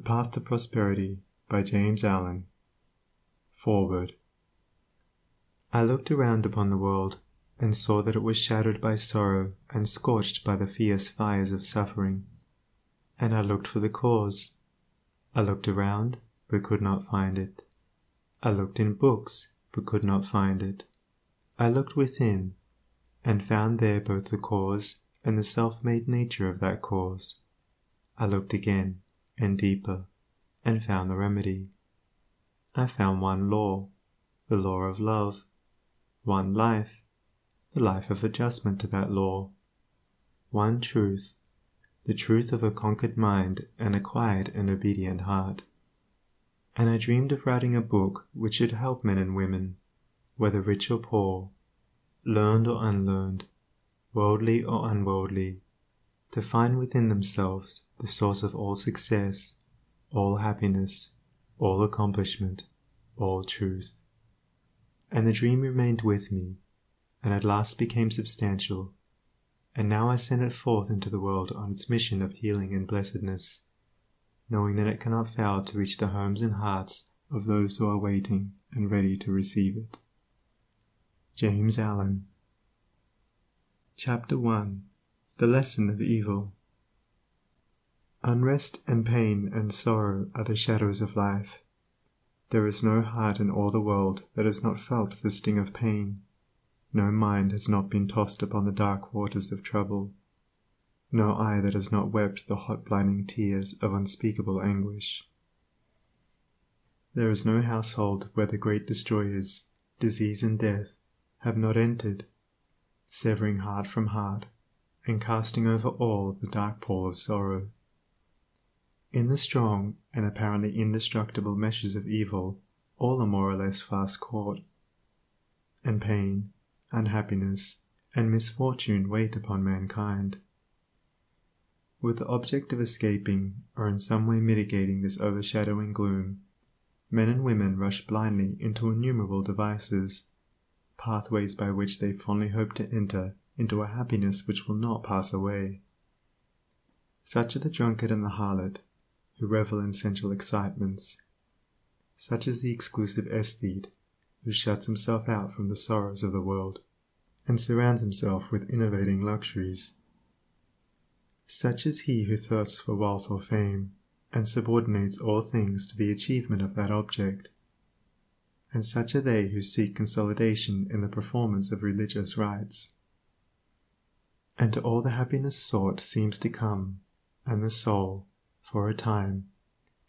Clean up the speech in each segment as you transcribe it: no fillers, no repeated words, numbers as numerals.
Path to Prosperity by James Allen. Foreword. I looked around upon the world, and saw that it was shadowed by sorrow and scorched by the fierce fires of suffering. And I looked for the cause. I looked around, but could not find it. I looked in books, but could not find it. I looked within, and found there both the cause and the self-made nature of that cause. I looked again, and deeper, and found the remedy. I found one law, the law of love; one life, the life of adjustment to that law; one truth, the truth of a conquered mind and a quiet and obedient heart. And I dreamed of writing a book which should help men and women, whether rich or poor, learned or unlearned, worldly or unworldly, to find within themselves the source of all success, all happiness, all accomplishment, all truth. And the dream remained with me, and at last became substantial, and now I send it forth into the world on its mission of healing and blessedness, knowing that it cannot fail to reach the homes and hearts of those who are waiting and ready to receive it. James Allen. Chapter 1. The Lesson of Evil. Unrest and pain and sorrow are the shadows of life. There is no heart in all the world that has not felt the sting of pain. No mind has not been tossed upon the dark waters of trouble. No eye that has not wept the hot blinding tears of unspeakable anguish. There is no household where the great destroyers, disease and death, have not entered, severing heart from heart, and casting over all the dark pall of sorrow. In the strong and apparently indestructible meshes of evil, all are more or less fast caught, and pain, unhappiness, and misfortune wait upon mankind. With the object of escaping or in some way mitigating this overshadowing gloom, men and women rush blindly into innumerable devices, pathways by which they fondly hope to enter into a happiness which will not pass away. Such are the drunkard and the harlot, who revel in sensual excitements. Such is the exclusive aesthete, who shuts himself out from the sorrows of the world, and surrounds himself with innovating luxuries. Such is he who thirsts for wealth or fame, and subordinates all things to the achievement of that object. And such are they who seek consolidation in the performance of religious rites. And to all the happiness sought seems to come, and the soul, for a time,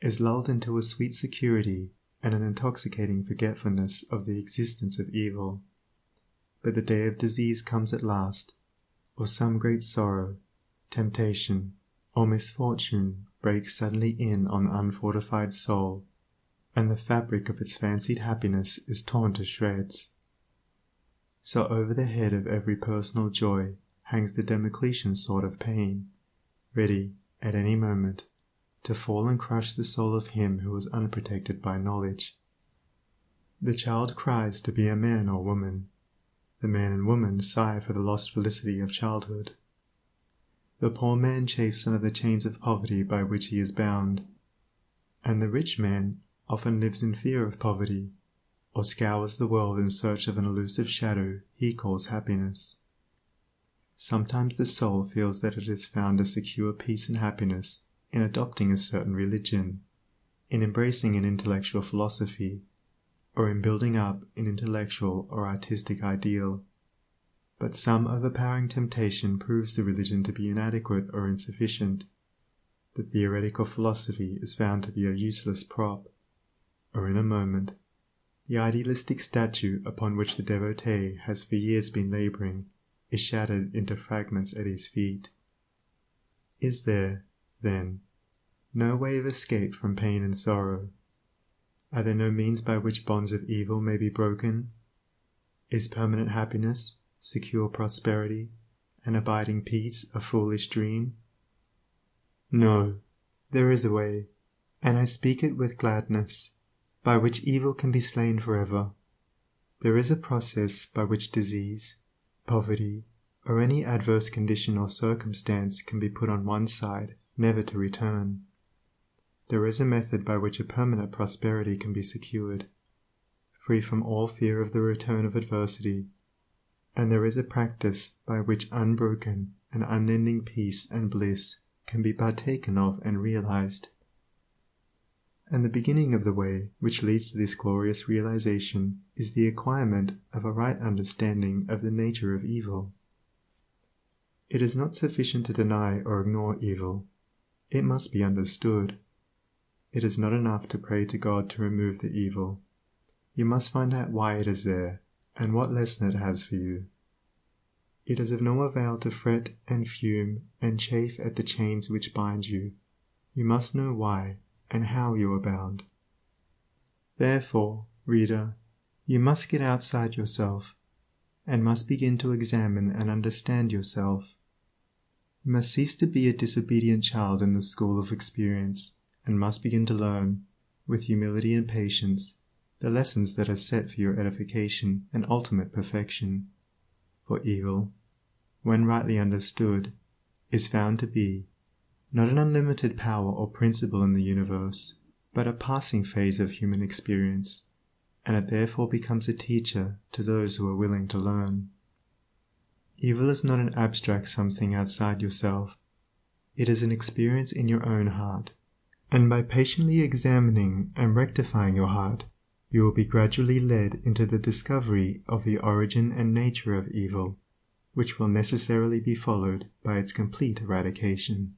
is lulled into a sweet security and an intoxicating forgetfulness of the existence of evil. But the day of disease comes at last, or some great sorrow, temptation, or misfortune breaks suddenly in on the unfortified soul, and the fabric of its fancied happiness is torn to shreds. So over the head of every personal joy hangs the Damocletian sword of pain, ready, at any moment, to fall and crush the soul of him who is unprotected by knowledge. The child cries to be a man or woman. The man and woman sigh for the lost felicity of childhood. The poor man chafes under the chains of poverty by which he is bound, and the rich man often lives in fear of poverty, or scours the world in search of an elusive shadow he calls happiness. Sometimes the soul feels that it has found a secure peace and happiness in adopting a certain religion, in embracing an intellectual philosophy, or in building up an intellectual or artistic ideal. But some overpowering temptation proves the religion to be inadequate or insufficient. The theoretical philosophy is found to be a useless prop, or in a moment, the idealistic statue upon which the devotee has for years been laboring is shattered into fragments at his feet. Is there, then, no way of escape from pain and sorrow? Are there no means by which bonds of evil may be broken? Is permanent happiness, secure prosperity, and abiding peace a foolish dream? No, there is a way, and I speak it with gladness, by which evil can be slain forever. There is a process by which disease, poverty, or any adverse condition or circumstance can be put on one side, never to return. There is a method by which a permanent prosperity can be secured, free from all fear of the return of adversity, and there is a practice by which unbroken and unending peace and bliss can be partaken of and realized. And the beginning of the way which leads to this glorious realization is the acquirement of a right understanding of the nature of evil. It is not sufficient to deny or ignore evil, it must be understood. It is not enough to pray to God to remove the evil. You must find out why it is there, and what lesson it has for you. It is of no avail to fret and fume and chafe at the chains which bind you. You must know why and how you are bound. Therefore, reader, you must get outside yourself, and must begin to examine and understand yourself. You must cease to be a disobedient child in the school of experience, and must begin to learn, with humility and patience, the lessons that are set for your edification and ultimate perfection. For evil, when rightly understood, is found to be not an unlimited power or principle in the universe, but a passing phase of human experience, and it therefore becomes a teacher to those who are willing to learn. Evil is not an abstract something outside yourself, it is an experience in your own heart, and by patiently examining and rectifying your heart, you will be gradually led into the discovery of the origin and nature of evil, which will necessarily be followed by its complete eradication.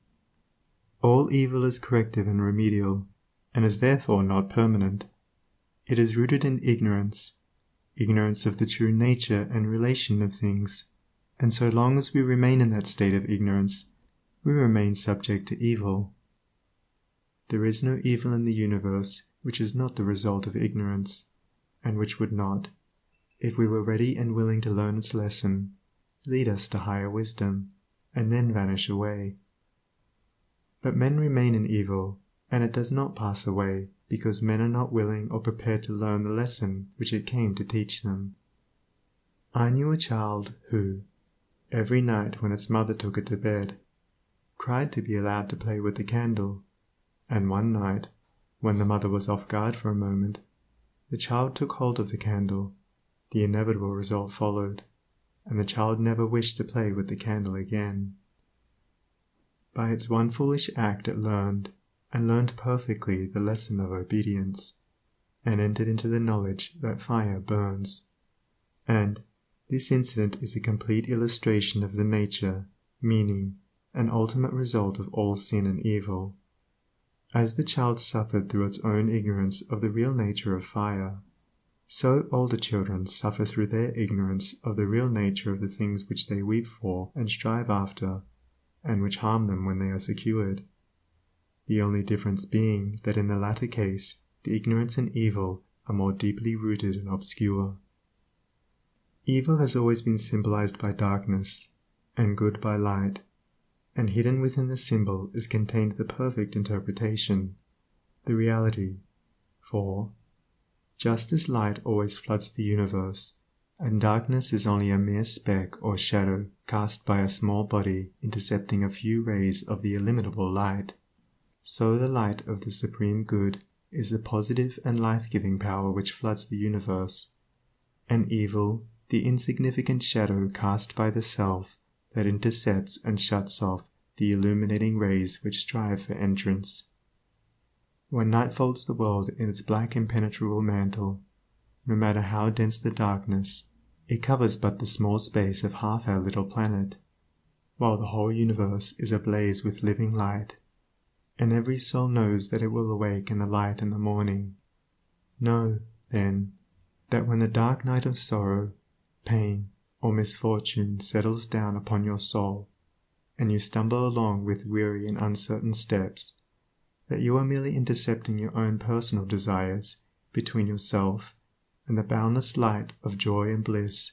All evil is corrective and remedial, and is therefore not permanent. It is rooted in ignorance of the true nature and relation of things, and so long as we remain in that state of ignorance, we remain subject to evil. There is no evil in the universe which is not the result of ignorance, and which would not, if we were ready and willing to learn its lesson, lead us to higher wisdom, and then vanish away. But men remain in evil, and it does not pass away because men are not willing or prepared to learn the lesson which it came to teach them. I knew a child who, every night when its mother took it to bed, cried to be allowed to play with the candle, and one night, when the mother was off guard for a moment, the child took hold of the candle. The inevitable result followed, and the child never wished to play with the candle again. By its one foolish act it learned perfectly the lesson of obedience, and entered into the knowledge that fire burns. And this incident is a complete illustration of the nature, meaning, and ultimate result of all sin and evil. As the child suffered through its own ignorance of the real nature of fire, so older children suffer through their ignorance of the real nature of the things which they weep for and strive after, and which harm them when they are secured. The only difference being that in the latter case the ignorance and evil are more deeply rooted and obscure. Evil has always been symbolized by darkness, and good by light, and hidden within the symbol is contained the perfect interpretation, the reality. For, just as light always floods the universe, and darkness is only a mere speck or shadow cast by a small body intercepting a few rays of the illimitable light, so the light of the Supreme Good is the positive and life-giving power which floods the universe, and evil the insignificant shadow cast by the self that intercepts and shuts off the illuminating rays which strive for entrance. When night folds the world in its black impenetrable mantle, no matter how dense the darkness, it covers but the small space of half our little planet, while the whole universe is ablaze with living light, and every soul knows that it will awake in the light in the morning. Know, then, that when the dark night of sorrow, pain, or misfortune settles down upon your soul, and you stumble along with weary and uncertain steps, that you are merely intercepting your own personal desires between yourself and the boundless light of joy and bliss,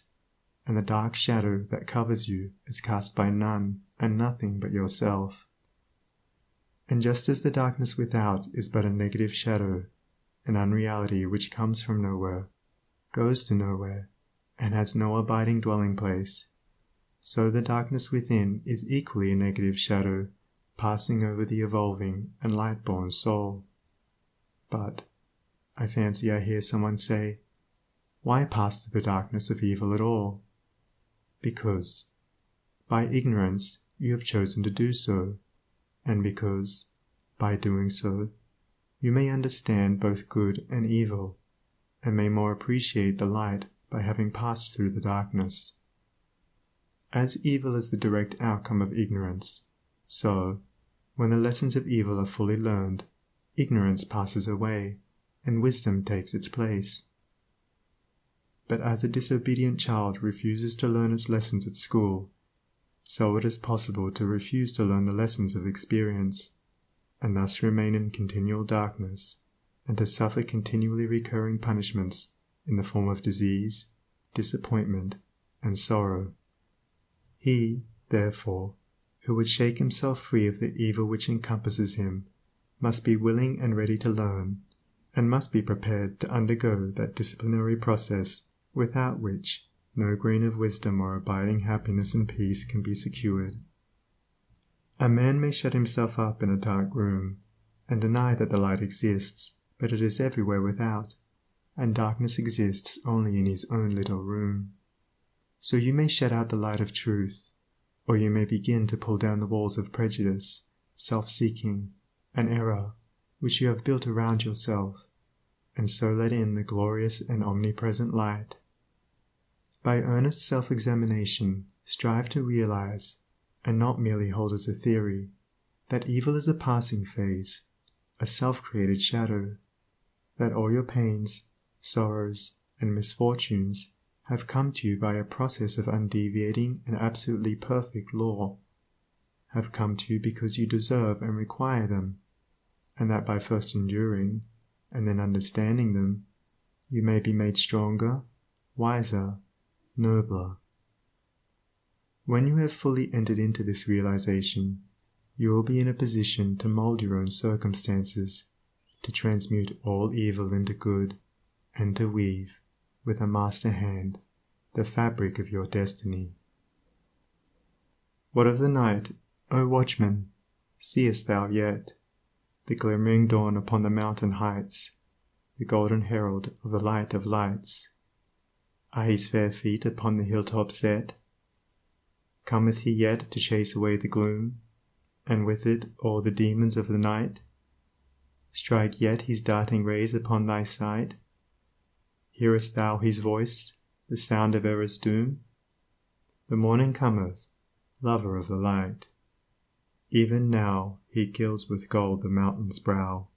and the dark shadow that covers you is cast by none and nothing but yourself. And just as the darkness without is but a negative shadow, an unreality which comes from nowhere, goes to nowhere, and has no abiding dwelling place, so the darkness within is equally a negative shadow, passing over the evolving and light-born soul. But, I fancy I hear someone say, why pass through the darkness of evil at all? Because, by ignorance, you have chosen to do so, and because, by doing so, you may understand both good and evil, and may more appreciate the light by having passed through the darkness. As evil is the direct outcome of ignorance, so, when the lessons of evil are fully learned, ignorance passes away, and wisdom takes its place. But as a disobedient child refuses to learn its lessons at school, so it is possible to refuse to learn the lessons of experience, and thus remain in continual darkness, and to suffer continually recurring punishments in the form of disease, disappointment, and sorrow. He, therefore, who would shake himself free of the evil which encompasses him, must be willing and ready to learn, and must be prepared to undergo that disciplinary process without which no grain of wisdom or abiding happiness and peace can be secured. A man may shut himself up in a dark room, and deny that the light exists, but it is everywhere without, and darkness exists only in his own little room. So you may shut out the light of truth, or you may begin to pull down the walls of prejudice, self-seeking, and error which you have built around yourself, and so let in the glorious and omnipresent light. By earnest self-examination, strive to realize, and not merely hold as a theory, that evil is a passing phase, a self-created shadow, that all your pains, sorrows, and misfortunes have come to you by a process of undeviating and absolutely perfect law, have come to you because you deserve and require them, and that by first enduring, and then understanding them, you may be made stronger, wiser, nobler. When you have fully entered into this realization, you will be in a position to mold your own circumstances, to transmute all evil into good, and to weave, with a master hand, the fabric of your destiny. What of the night, O watchman, seest thou yet? The glimmering dawn upon the mountain heights, the golden herald of the light of lights. Are his fair feet upon the hilltop set? Cometh he yet to chase away the gloom, and with it all the demons of the night? Strike yet his darting rays upon thy sight? Hearest thou his voice, the sound of error's doom? The morning cometh, lover of the light. Even now he gilds with gold the mountain's brow.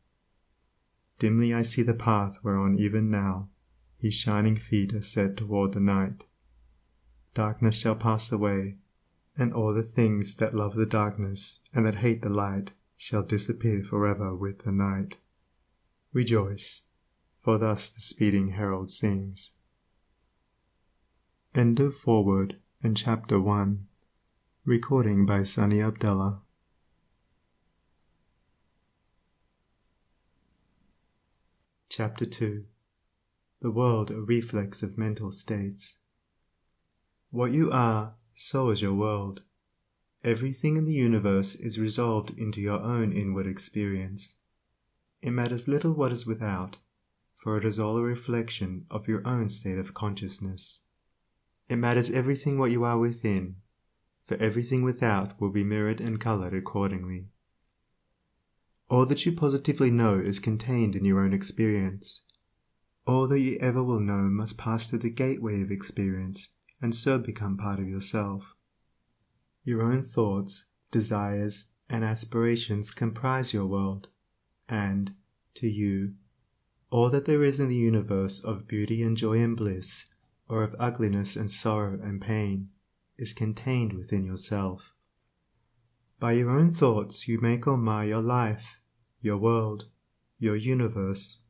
Dimly I see the path whereon even now his shining feet are set toward the night. Darkness shall pass away, and all the things that love the darkness and that hate the light shall disappear forever with the night. Rejoice, for thus the speeding herald sings. End of foreword and chapter 1. Recording by Sunny Abdullah. Chapter 2. The world a reflex of mental states. What you are, so is your world. Everything in the universe is resolved into your own inward experience. It matters little what is without, for it is all a reflection of your own state of consciousness. It matters everything what you are within, for everything without will be mirrored and colored accordingly. All that you positively know is contained in your own experience. All that you ever will know must pass through the gateway of experience, and so become part of yourself. Your own thoughts, desires, and aspirations comprise your world, and, to you, all that there is in the universe of beauty and joy and bliss, or of ugliness and sorrow and pain, is contained within yourself. By your own thoughts you make or mar your life, your world, your universe.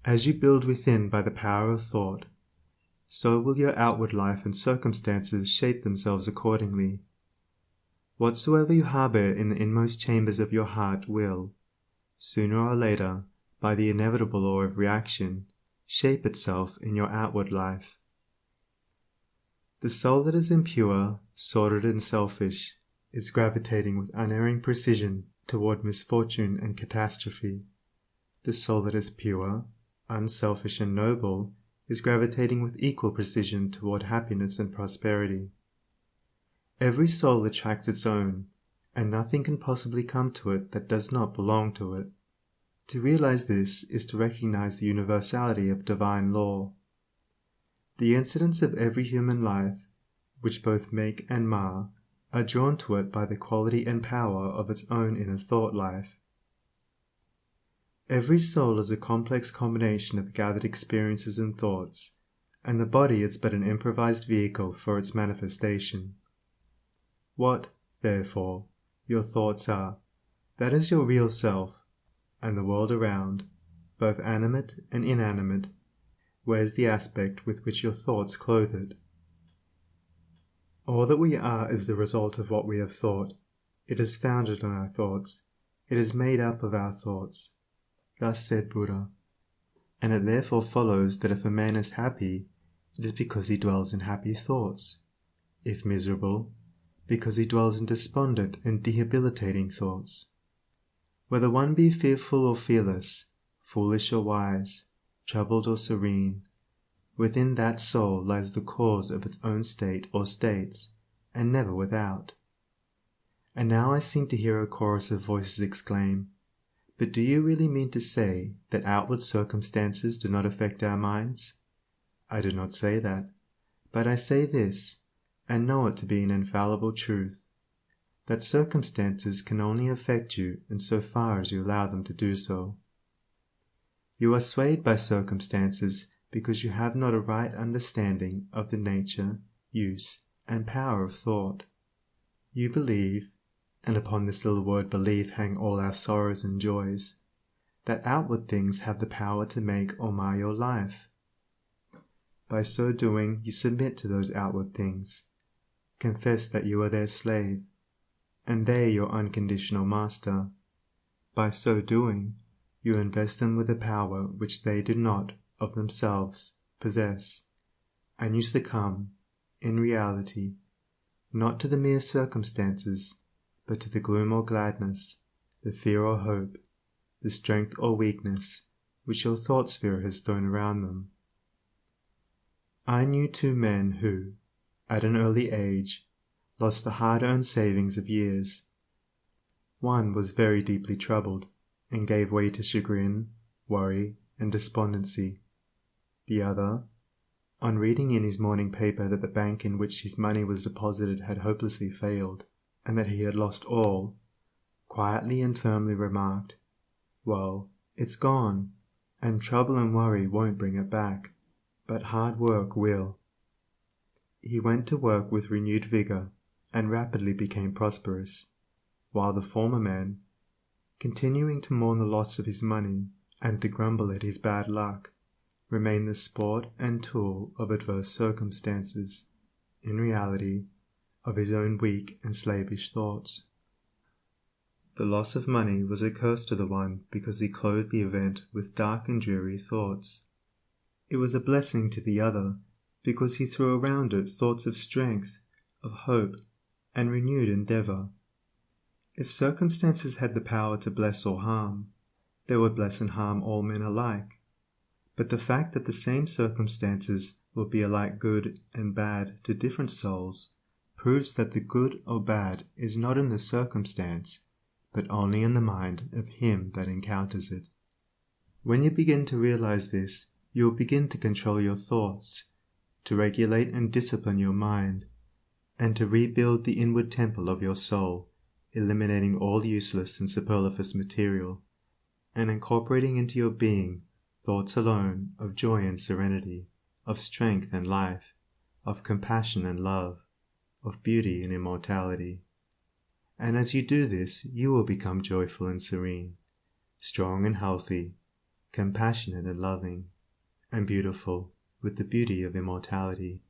As you build within by the power of thought, so will your outward life and circumstances shape themselves accordingly. Whatsoever you harbor in the inmost chambers of your heart will, sooner or later, by the inevitable law of reaction, shape itself in your outward life. The soul that is impure, sordid and selfish, is gravitating with unerring precision toward misfortune and catastrophe. The soul that is pure, unselfish and noble is gravitating with equal precision toward happiness and prosperity. Every soul attracts its own, and nothing can possibly come to it that does not belong to it. To realize this is to recognize the universality of divine law. The incidents of every human life, which both make and mar, are drawn to it by the quality and power of its own inner thought life. Every soul is a complex combination of gathered experiences and thoughts, and the body is but an improvised vehicle for its manifestation. What, therefore, your thoughts are, that is your real self, and the world around, both animate and inanimate, wears the aspect with which your thoughts clothe it. All that we are is the result of what we have thought. It is founded on our thoughts. It is made up of our thoughts. Thus said Buddha. And it therefore follows that if a man is happy, it is because he dwells in happy thoughts. If miserable, because he dwells in despondent and debilitating thoughts. Whether one be fearful or fearless, foolish or wise, troubled or serene, within that soul lies the cause of its own state or states, and never without. And now I seem to hear a chorus of voices exclaim, "But do you really mean to say that outward circumstances do not affect our minds?" I do not say that, but I say this, and know it to be an infallible truth, that circumstances can only affect you in so far as you allow them to do so. You are swayed by circumstances because you have not a right understanding of the nature, use, and power of thought. You believe, and upon this little word belief hang all our sorrows and joys, that outward things have the power to make or mar your life. By so doing you submit to those outward things, confess that you are their slave, and they your unconditional master. By so doing, you invest them with a power which they do not, of themselves, possess, and you succumb, in reality, not to the mere circumstances, but to the gloom or gladness, the fear or hope, the strength or weakness, which your thought sphere has thrown around them. I knew two men who, at an early age, lost the hard-earned savings of years. One was very deeply troubled, and gave way to chagrin, worry, and despondency. The other, on reading in his morning paper that the bank in which his money was deposited had hopelessly failed, and that he had lost all, quietly and firmly remarked, "Well, it's gone, and trouble and worry won't bring it back, but hard work will." He went to work with renewed vigor, and rapidly became prosperous, while the former man, continuing to mourn the loss of his money and to grumble at his bad luck, remained the sport and tool of adverse circumstances, in reality, of his own weak and slavish thoughts. The loss of money was a curse to the one because he clothed the event with dark and dreary thoughts. It was a blessing to the other because he threw around it thoughts of strength, of hope, and renewed endeavor. If circumstances had the power to bless or harm, they would bless and harm all men alike. But the fact that the same circumstances will be alike good and bad to different souls proves that the good or bad is not in the circumstance, but only in the mind of him that encounters it. When you begin to realize this, you will begin to control your thoughts, to regulate and discipline your mind, and to rebuild the inward temple of your soul, eliminating all useless and superfluous material, and incorporating into your being thoughts alone of joy and serenity, of strength and life, of compassion and love, of beauty and immortality. And as you do this, you will become joyful and serene, strong and healthy, compassionate and loving, and beautiful with the beauty of immortality.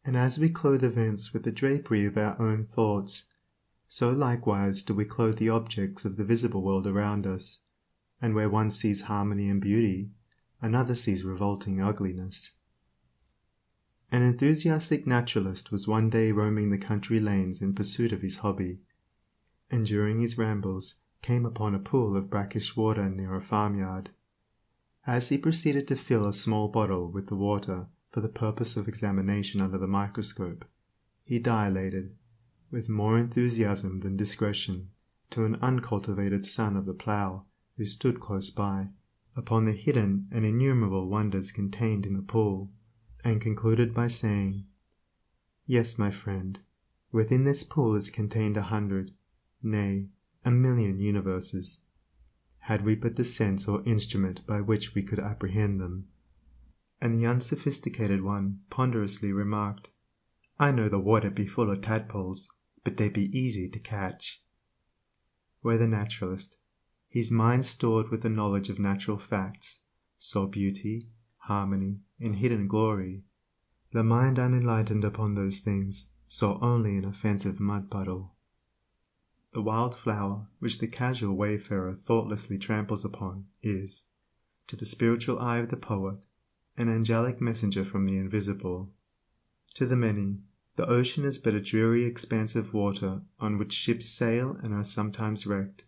And as we clothe events with the drapery of our own thoughts, so likewise do we clothe the objects of the visible world around us, and where one sees harmony and beauty, another sees revolting ugliness. An enthusiastic naturalist was one day roaming the country lanes in pursuit of his hobby, and during his rambles came upon a pool of brackish water near a farmyard. As he proceeded to fill a small bottle with the water for the purpose of examination under the microscope, he dilated, with more enthusiasm than discretion, to an uncultivated son of the plough who stood close by, upon the hidden and innumerable wonders contained in the pool, and concluded by saying, "Yes, my friend, within this pool is contained 100, nay, 1,000,000 universes, had we but the sense or instrument by which we could apprehend them." And the unsophisticated one ponderously remarked, "I know the water be full of tadpoles, but they be easy to catch." Where the naturalist, his mind stored with the knowledge of natural facts, saw beauty, harmony, and hidden glory, the mind unenlightened upon those things saw only an offensive mud puddle. The wild flower which the casual wayfarer thoughtlessly tramples upon is, to the spiritual eye of the poet, an angelic messenger from the invisible. To the many, the ocean is but a dreary expanse of water on which ships sail and are sometimes wrecked.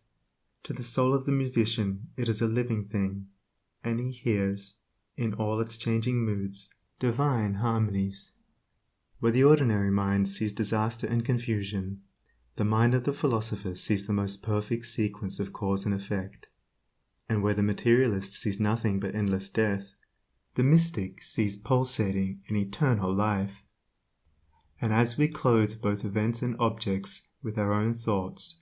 To the soul of the musician it is a living thing, and he hears, in all its changing moods, divine harmonies. Where the ordinary mind sees disaster and confusion, the mind of the philosopher sees the most perfect sequence of cause and effect. And where the materialist sees nothing but endless death, the mystic sees pulsating and eternal life. And as we clothe both events and objects with our own thoughts,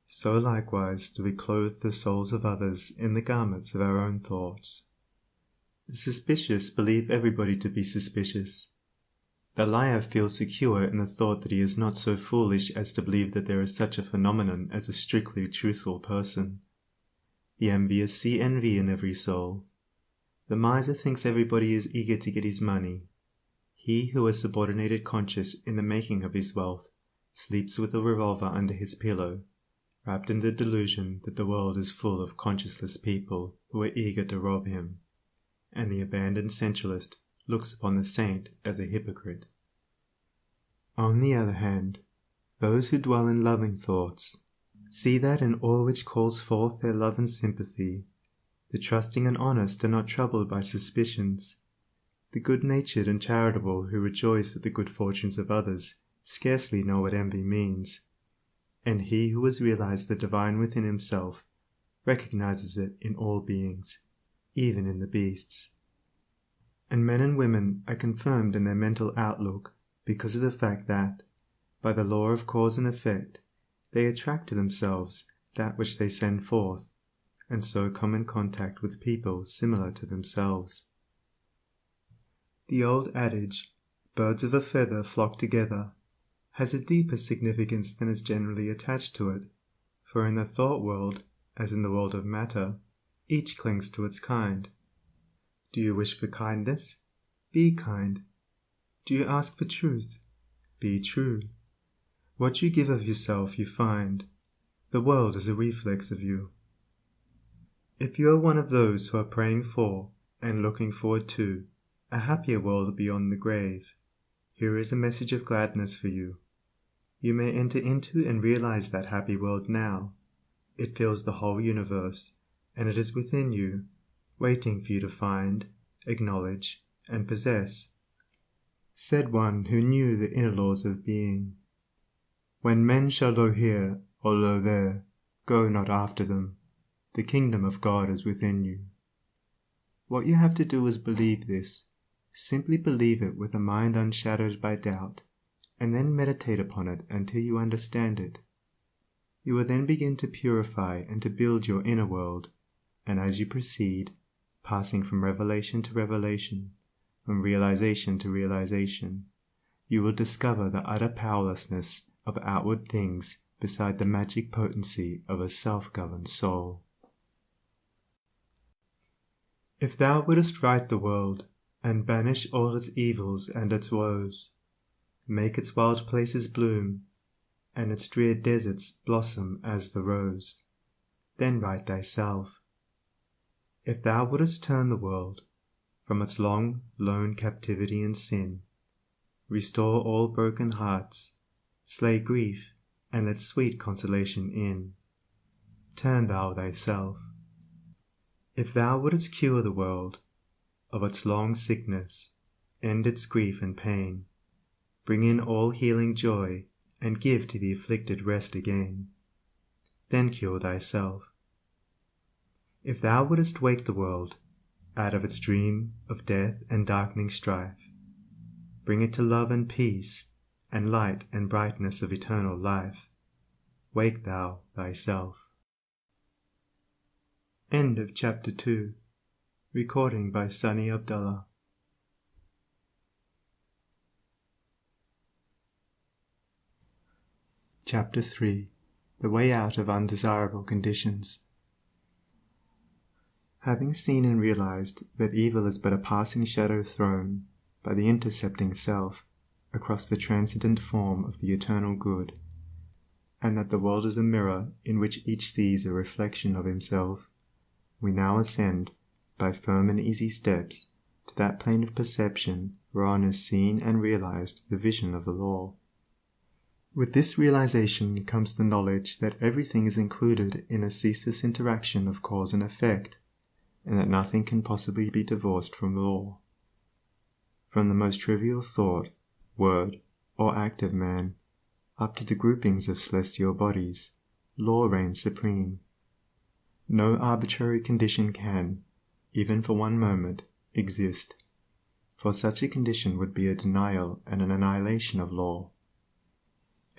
so likewise do we clothe the souls of others in the garments of our own thoughts. The suspicious believe everybody to be suspicious. The liar feels secure in the thought that he is not so foolish as to believe that there is such a phenomenon as a strictly truthful person. The envious see envy in every soul. The miser thinks everybody is eager to get his money. He who has subordinated conscience in the making of his wealth sleeps with a revolver under his pillow, wrapped in the delusion that the world is full of conscienceless people who are eager to rob him, and the abandoned sensualist looks upon the saint as a hypocrite. On the other hand, those who dwell in loving thoughts see that in all which calls forth their love and sympathy, the trusting and honest are not troubled by suspicions. The good-natured and charitable who rejoice at the good fortunes of others scarcely know what envy means, and he who has realized the divine within himself recognizes it in all beings, even in the beasts. And men and women are confirmed in their mental outlook because of the fact that, by the law of cause and effect, they attract to themselves that which they send forth, and so come in contact with people similar to themselves. The old adage, "Birds of a feather flock together," has a deeper significance than is generally attached to it, for in the thought world, as in the world of matter, each clings to its kind. Do you wish for kindness? Be kind. Do you ask for truth? Be true. What you give of yourself you find. The world is a reflex of you. If you are one of those who are praying for, and looking forward to, a happier world beyond the grave, here is a message of gladness for you. You may enter into and realize that happy world now. It fills the whole universe, and it is within you, waiting for you to find, acknowledge, and possess. Said one who knew the inner laws of being, "When men shall lo here or lo there, go not after them. The kingdom of God is within you." What you have to do is believe this. Simply believe it with a mind unshadowed by doubt, and then meditate upon it until you understand it. You will then begin to purify and to build your inner world, and as you proceed, passing from revelation to revelation, from realization to realization, you will discover the utter powerlessness of outward things beside the magic potency of a self-governed soul. If thou wouldest right the world, and banish all its evils and its woes, make its wild places bloom, and its drear deserts blossom as the rose, then right thyself. If thou wouldest turn the world from its long, lone captivity in sin, Restore all broken hearts, slay grief, and let sweet consolation in. Turn thou thyself. If thou wouldst cure the world of its long sickness, end its grief and pain, bring in all healing joy, and give to the afflicted rest again, then cure thyself. If thou wouldst wake the world out of its dream of death and darkening strife, bring it to love and peace, and light and brightness of eternal life, wake thou thyself. End of Chapter 2. Recording by Sunny Abdullah. Chapter 3. The Way Out of Undesirable Conditions. Having seen and realized that evil is but a passing shadow thrown by the intercepting self across the transcendent form of the eternal good, and that the world is a mirror in which each sees a reflection of himself, we now ascend, by firm and easy steps, to that plane of perception whereon is seen and realized the vision of the law. With this realization comes the knowledge that everything is included in a ceaseless interaction of cause and effect, and that nothing can possibly be divorced from law. From the most trivial thought, word, or act of man, up to the groupings of celestial bodies, law reigns supreme. No arbitrary condition can, even for one moment, exist, for such a condition would be a denial and an annihilation of law.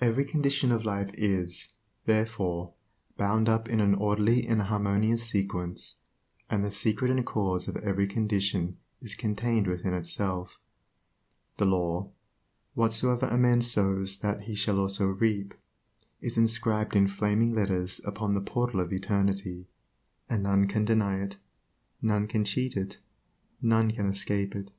Every condition of life is, therefore, bound up in an orderly and harmonious sequence, and the secret and cause of every condition is contained within itself. The law, whatsoever a man sows that he shall also reap, is inscribed in flaming letters upon the portal of eternity, and none can deny it, none can cheat it, none can escape it.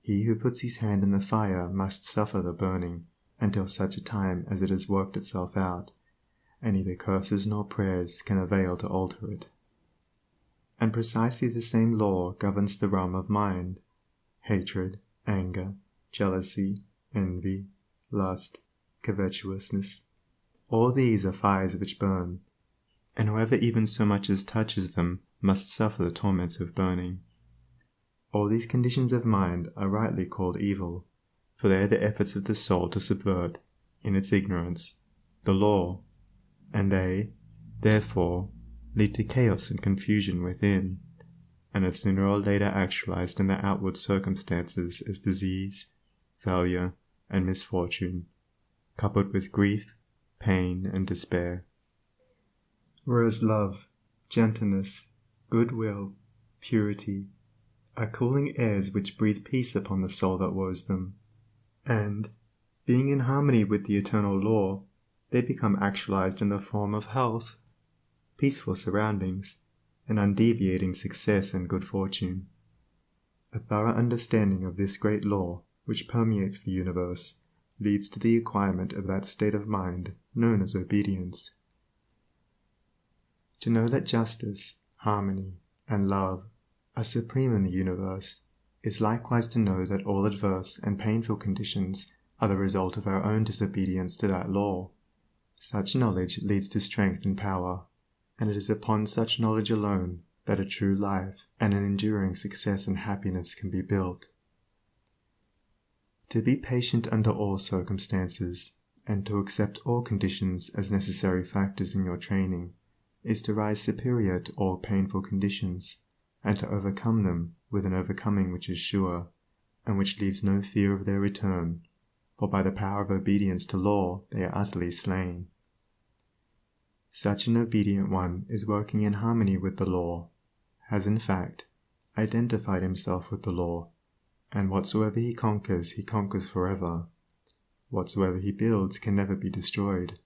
He who puts his hand in the fire must suffer the burning until such a time as it has worked itself out, and neither curses nor prayers can avail to alter it. And precisely the same law governs the realm of mind. Hatred, anger, jealousy, envy, lust, covetousness, all these are fires which burn, and whoever even so much as touches them must suffer the torments of burning. All these conditions of mind are rightly called evil, for they are the efforts of the soul to subvert, in its ignorance, the law, and they, therefore, lead to chaos and confusion within, and are sooner or later actualized in their outward circumstances as disease, failure, and misfortune, coupled with grief, pain, and despair. Whereas love, gentleness, goodwill, purity, are cooling airs which breathe peace upon the soul that woes them, and, being in harmony with the eternal law, they become actualized in the form of health, peaceful surroundings, and undeviating success and good fortune. A thorough understanding of this great law which permeates the universe leads to the acquirement of that state of mind known as obedience. To know that justice, harmony, and love are supreme in the universe is likewise to know that all adverse and painful conditions are the result of our own disobedience to that law. Such knowledge leads to strength and power, and it is upon such knowledge alone that a true life and an enduring success and happiness can be built. To be patient under all circumstances, and to accept all conditions as necessary factors in your training, is to rise superior to all painful conditions, and to overcome them with an overcoming which is sure, and which leaves no fear of their return, for by the power of obedience to law they are utterly slain. Such an obedient one is working in harmony with the law, has in fact identified himself with the law, and whatsoever he conquers forever. Whatsoever he builds can never be destroyed.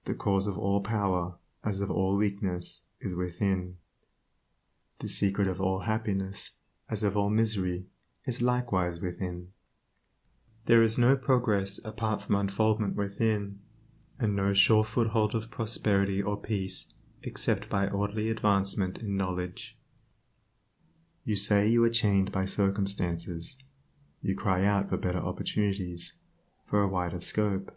The cause of all power, as of all weakness, is within. The secret of all happiness, as of all misery, is likewise within. There is no progress apart from unfoldment within, and no sure foothold of prosperity or peace except by orderly advancement in knowledge. You say you are chained by circumstances. You cry out for better opportunities, for a wider scope,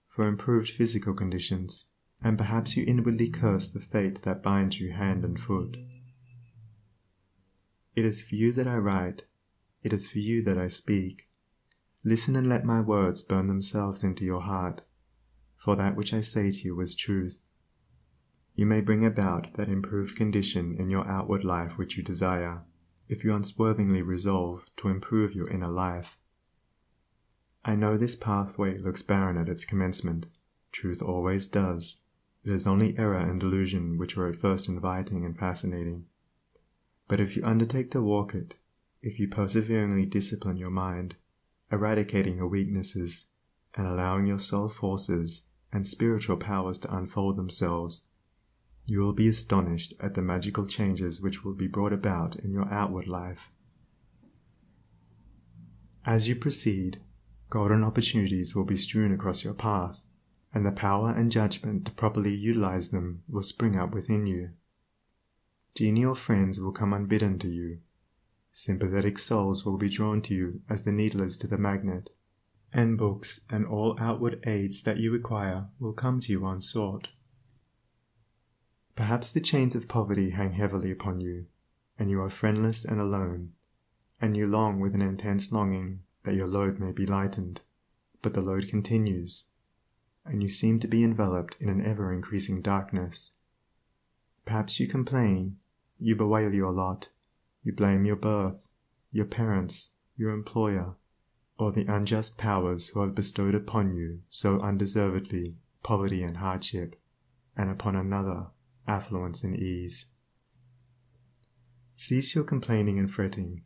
for improved physical conditions, and perhaps you inwardly curse the fate that binds you hand and foot. It is for you that I write, it is for you that I speak. Listen and let my words burn themselves into your heart, for that which I say to you is truth. You may bring about that improved condition in your outward life which you desire, if you unswervingly resolve to improve your inner life. I know this pathway looks barren at its commencement. Truth always does. It is only error and delusion which are at first inviting and fascinating. But if you undertake to walk it, if you perseveringly discipline your mind, eradicating your weaknesses, and allowing your soul forces and spiritual powers to unfold themselves, you will be astonished at the magical changes which will be brought about in your outward life. As you proceed, golden opportunities will be strewn across your path, and the power and judgment to properly utilize them will spring up within you. Genial friends will come unbidden to you. Sympathetic souls will be drawn to you as the needle is to the magnet, and books and all outward aids that you require will come to you unsought. Perhaps the chains of poverty hang heavily upon you, and you are friendless and alone, and you long with an intense longing that your load may be lightened, but the load continues, and you seem to be enveloped in an ever-increasing darkness. Perhaps you complain, you bewail your lot, you blame your birth, your parents, your employer, or the unjust powers who have bestowed upon you so undeservedly poverty and hardship, and upon another affluence and ease. Cease your complaining and fretting.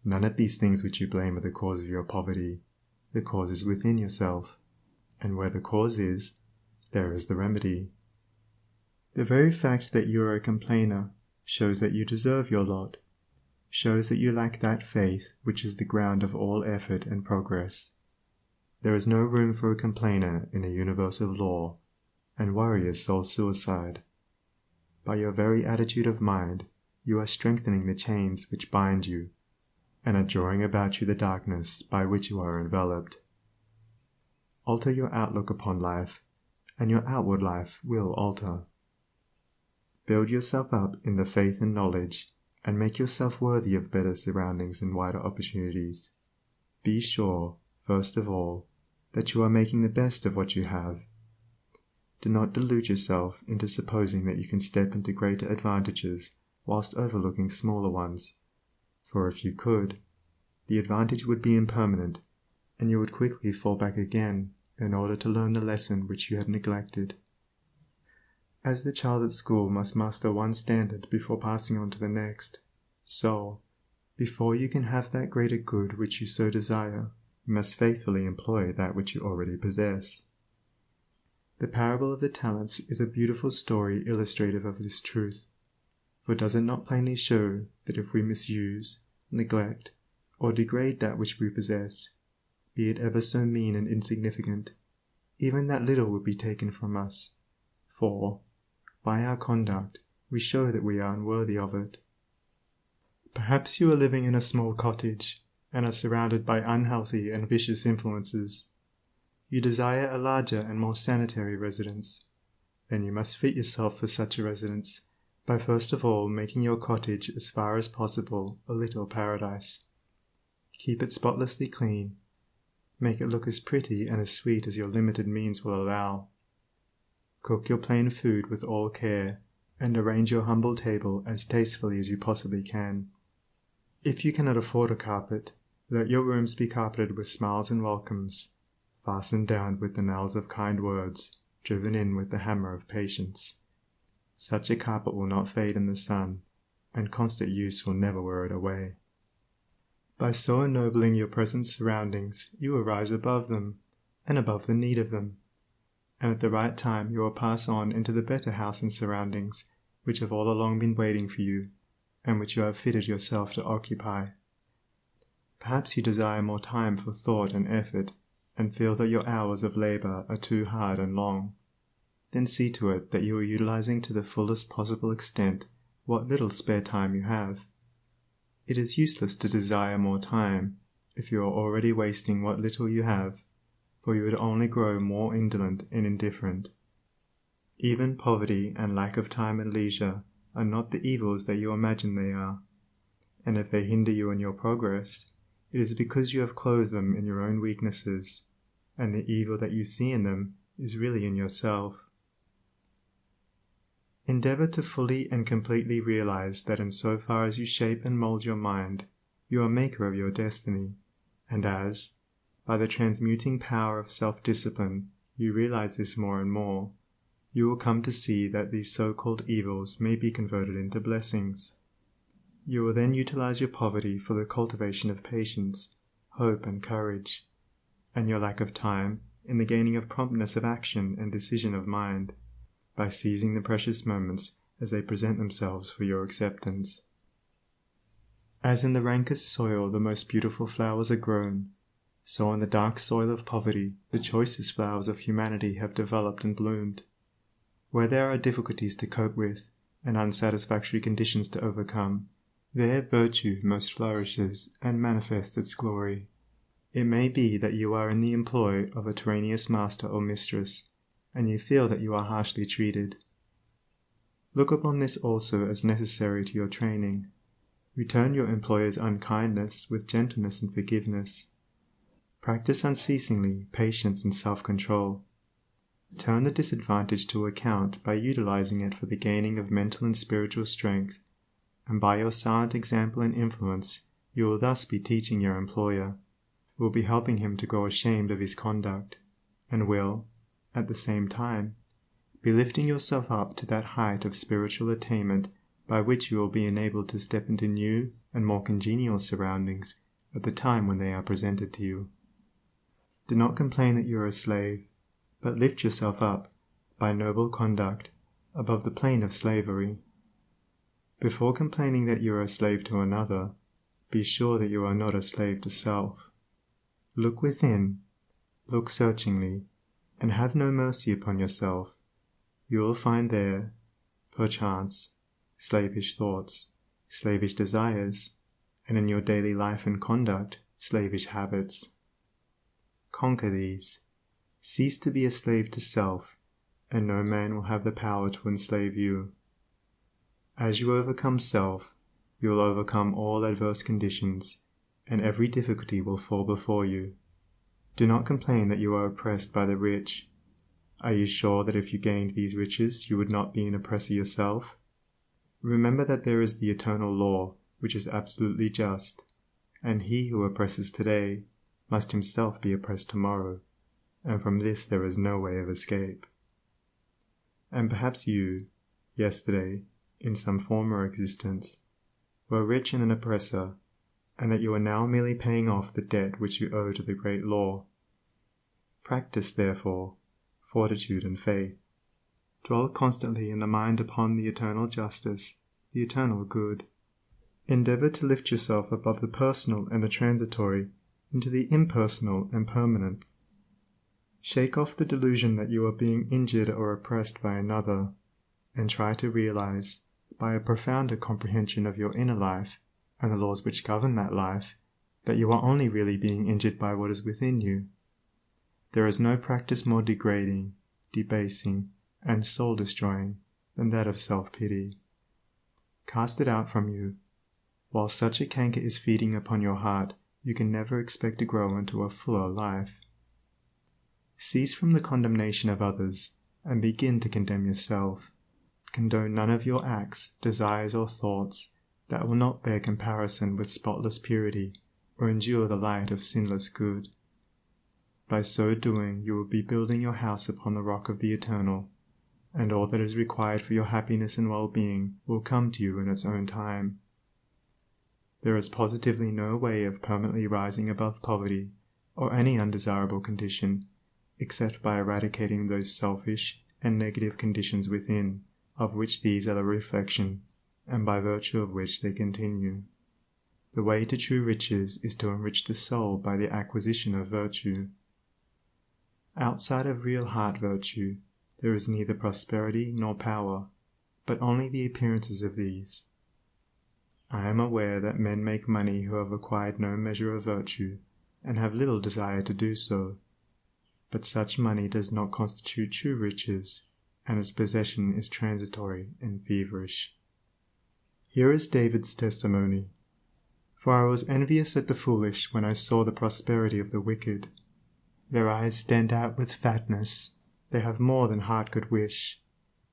None of these things which you blame are the cause of your poverty. The cause is within yourself, and where the cause is, there is the remedy. The very fact that you are a complainer shows that you deserve your lot, shows that you lack that faith which is the ground of all effort and progress. There is no room for a complainer in a universe of law, and worry is soul suicide. By your very attitude of mind, you are strengthening the chains which bind you, and are drawing about you the darkness by which you are enveloped. Alter your outlook upon life, and your outward life will alter. Build yourself up in the faith and knowledge, and make yourself worthy of better surroundings and wider opportunities. Be sure, first of all, that you are making the best of what you have. Do not delude yourself into supposing that you can step into greater advantages whilst overlooking smaller ones, for if you could, the advantage would be impermanent, and you would quickly fall back again in order to learn the lesson which you had neglected. As the child at school must master one standard before passing on to the next, so, before you can have that greater good which you so desire, you must faithfully employ that which you already possess. The parable of the talents is a beautiful story illustrative of this truth, for does it not plainly show that if we misuse, neglect, or degrade that which we possess, be it ever so mean and insignificant, even that little will be taken from us, for, by our conduct, we show that we are unworthy of it. Perhaps you are living in a small cottage, and are surrounded by unhealthy and vicious influences. You desire a larger and more sanitary residence. Then you must fit yourself for such a residence by first of all making your cottage as far as possible a little paradise. Keep it spotlessly clean. Make it look as pretty and as sweet as your limited means will allow. Cook your plain food with all care, and arrange your humble table as tastefully as you possibly can. If you cannot afford a carpet, let your rooms be carpeted with smiles and welcomes, fastened down with the nails of kind words, driven in with the hammer of patience. Such a carpet will not fade in the sun, and constant use will never wear it away. By so ennobling your present surroundings, you will rise above them, and above the need of them, and at the right time you will pass on into the better house and surroundings which have all along been waiting for you, and which you have fitted yourself to occupy. Perhaps you desire more time for thought and effort, and feel that your hours of labor are too hard and long. Then see to it that you are utilizing to the fullest possible extent what little spare time you have. It is useless to desire more time if you are already wasting what little you have, for you would only grow more indolent and indifferent. Even poverty and lack of time and leisure are not the evils that you imagine they are, and if they hinder you in your progress, it is because you have clothed them in your own weaknesses, and the evil that you see in them is really in yourself. Endeavor to fully and completely realize that in so far as you shape and mold your mind, you are maker of your destiny, and as, by the transmuting power of self-discipline, you realize this more and more, you will come to see that these so-called evils may be converted into blessings. You will then utilize your poverty for the cultivation of patience, hope and courage, and your lack of time in the gaining of promptness of action and decision of mind, by seizing the precious moments as they present themselves for your acceptance. As in the rankest soil the most beautiful flowers are grown, so in the dark soil of poverty the choicest flowers of humanity have developed and bloomed. Where there are difficulties to cope with, and unsatisfactory conditions to overcome, there virtue most flourishes and manifests its glory. It may be that you are in the employ of a tyrannous master or mistress, and you feel that you are harshly treated. Look upon this also as necessary to your training. Return your employer's unkindness with gentleness and forgiveness. Practice unceasingly patience and self-control. Turn the disadvantage to account by utilizing it for the gaining of mental and spiritual strength, and by your silent example and influence you will thus be teaching your employer, will be helping him to grow ashamed of his conduct, and will, at the same time, be lifting yourself up to that height of spiritual attainment by which you will be enabled to step into new and more congenial surroundings at the time when they are presented to you. Do not complain that you are a slave, but lift yourself up, by noble conduct, above the plane of slavery. Before complaining that you are a slave to another, be sure that you are not a slave to self. Look within, look searchingly, and have no mercy upon yourself. You will find there, perchance, slavish thoughts, slavish desires, and in your daily life and conduct, slavish habits. Conquer these. Cease to be a slave to self, and no man will have the power to enslave you. As you overcome self, you will overcome all adverse conditions, and every difficulty will fall before you. Do not complain that you are oppressed by the rich. Are you sure that if you gained these riches you would not be an oppressor yourself? Remember that there is the eternal law, which is absolutely just, and he who oppresses today must himself be oppressed tomorrow, and from this there is no way of escape. And perhaps you, yesterday, in some former existence, were rich and an oppressor, and that you are now merely paying off the debt which you owe to the great law. Practice, therefore, fortitude and faith. Dwell constantly in the mind upon the eternal justice, the eternal good. Endeavor to lift yourself above the personal and the transitory into the impersonal and permanent. Shake off the delusion that you are being injured or oppressed by another, and try to realize, by a profounder comprehension of your inner life and the laws which govern that life, that you are only really being injured by what is within you. There is no practice more degrading, debasing, and soul-destroying than that of self-pity. Cast it out from you. While such a canker is feeding upon your heart, you can never expect to grow into a fuller life. Cease from the condemnation of others, and begin to condemn yourself. Condone none of your acts, desires, or thoughts that will not bear comparison with spotless purity, or endure the light of sinless good. By so doing you will be building your house upon the rock of the eternal, and all that is required for your happiness and well-being will come to you in its own time. There is positively no way of permanently rising above poverty, or any undesirable condition, except by eradicating those selfish and negative conditions within, of which these are the reflection, and by virtue of which they continue. The way to true riches is to enrich the soul by the acquisition of virtue. Outside of real heart virtue, there is neither prosperity nor power, but only the appearances of these. I am aware that men make money who have acquired no measure of virtue, and have little desire to do so. But such money does not constitute true riches, and its possession is transitory and feverish. Here is David's testimony. For I was envious at the foolish when I saw the prosperity of the wicked. Their eyes stand out with fatness, they have more than heart could wish.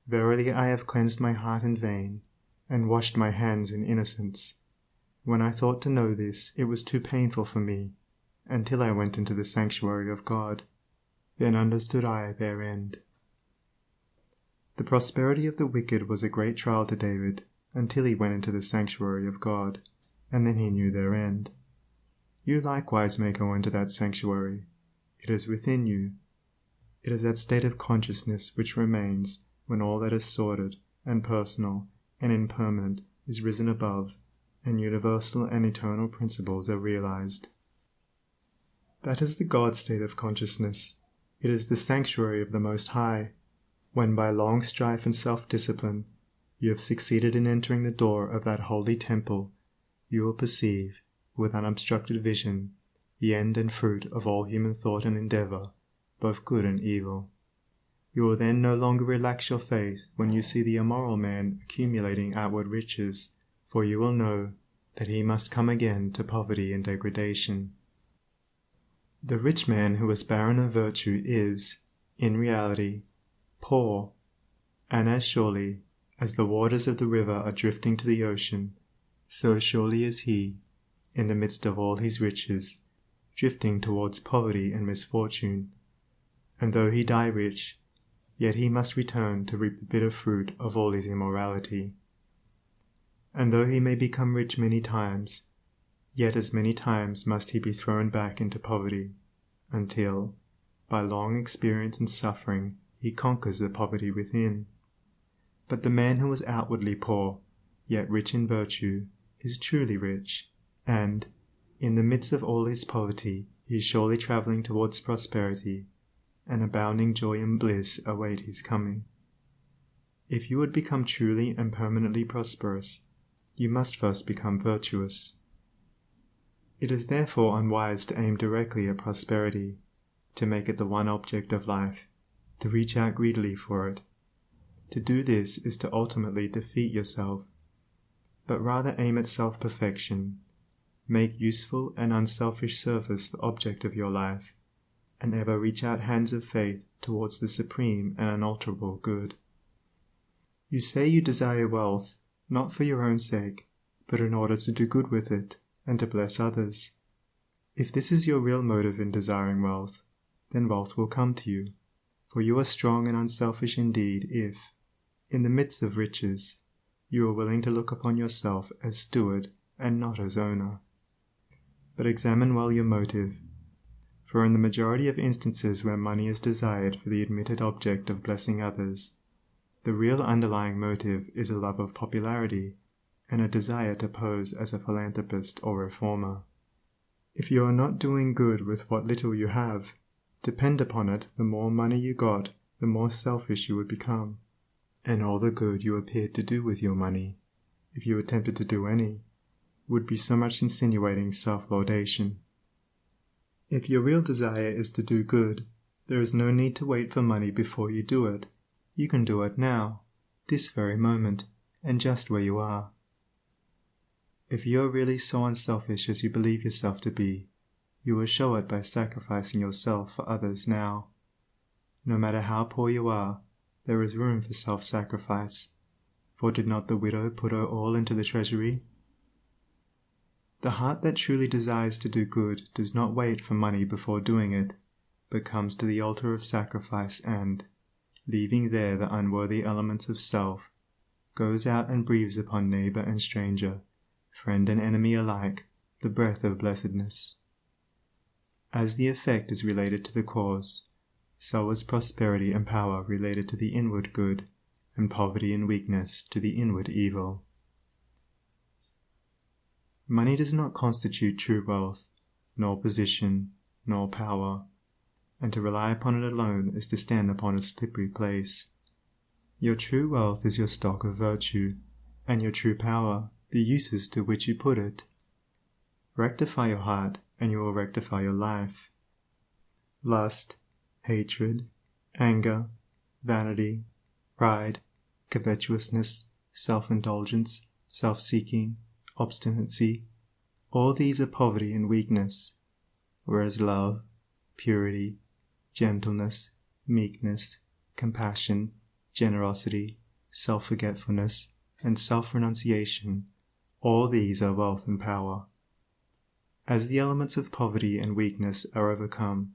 Verily I have cleansed my heart in vain, and washed my hands in innocence. When I thought to know this, it was too painful for me, until I went into the sanctuary of God. Then understood I their end. The prosperity of the wicked was a great trial to David, until he went into the sanctuary of God, and then he knew their end. You likewise may go into that sanctuary. It is within you. It is that state of consciousness which remains when all that is sordid and personal and impermanent is risen above, and universal and eternal principles are realized. That is the God state of consciousness. It is the sanctuary of the Most High, when by long strife and self-discipline you have succeeded in entering the door of that holy temple. You will perceive, with unobstructed vision, the end and fruit of all human thought and endeavor, both good and evil. You will then no longer relax your faith when you see the immoral man accumulating outward riches, for you will know that he must come again to poverty and degradation. The rich man who is barren of virtue is, in reality, poor, and as surely as the waters of the river are drifting to the ocean, so surely is he, in the midst of all his riches, drifting towards poverty and misfortune. And though he die rich, yet he must return to reap the bitter fruit of all his immorality. And though he may become rich many times, yet as many times must he be thrown back into poverty, until, by long experience and suffering, he conquers the poverty within. But the man who is outwardly poor, yet rich in virtue, is truly rich, and, in the midst of all his poverty, he is surely travelling towards prosperity, and abounding joy and bliss await his coming. If you would become truly and permanently prosperous, you must first become virtuous. It is therefore unwise to aim directly at prosperity, to make it the one object of life, to reach out greedily for it. To do this is to ultimately defeat yourself, but rather aim at self-perfection. Make useful and unselfish service the object of your life, and ever reach out hands of faith towards the supreme and unalterable good. You say you desire wealth, not for your own sake, but in order to do good with it, and to bless others. If this is your real motive in desiring wealth, then wealth will come to you, for you are strong and unselfish indeed if, in the midst of riches, you are willing to look upon yourself as steward and not as owner. But examine well your motive, for in the majority of instances where money is desired for the admitted object of blessing others, the real underlying motive is a love of popularity and a desire to pose as a philanthropist or reformer. If you are not doing good with what little you have, depend upon it, the more money you got, the more selfish you would become, and all the good you appeared to do with your money, if you attempted to do any, would be so much insinuating self-laudation. If your real desire is to do good, there is no need to wait for money before you do it. You can do it now, this very moment, and just where you are. If you are really so unselfish as you believe yourself to be, you will show it by sacrificing yourself for others now. No matter how poor you are, there is room for self-sacrifice, for did not the widow put her all into the treasury? The heart that truly desires to do good does not wait for money before doing it, but comes to the altar of sacrifice and, leaving there the unworthy elements of self, goes out and breathes upon neighbor and stranger, friend and enemy alike, the breath of blessedness. As the effect is related to the cause, so is prosperity and power related to the inward good, and poverty and weakness to the inward evil. Money does not constitute true wealth, nor position, nor power, and to rely upon it alone is to stand upon a slippery place. Your true wealth is your stock of virtue, and your true power the uses to which you put it. Rectify your heart, and you will rectify your life. Lust, hatred, anger, vanity, pride, covetousness, self-indulgence, self-seeking, obstinacy, all these are poverty and weakness, whereas love, purity, gentleness, meekness, compassion, generosity, self-forgetfulness, and self-renunciation, all these are wealth and power. As the elements of poverty and weakness are overcome,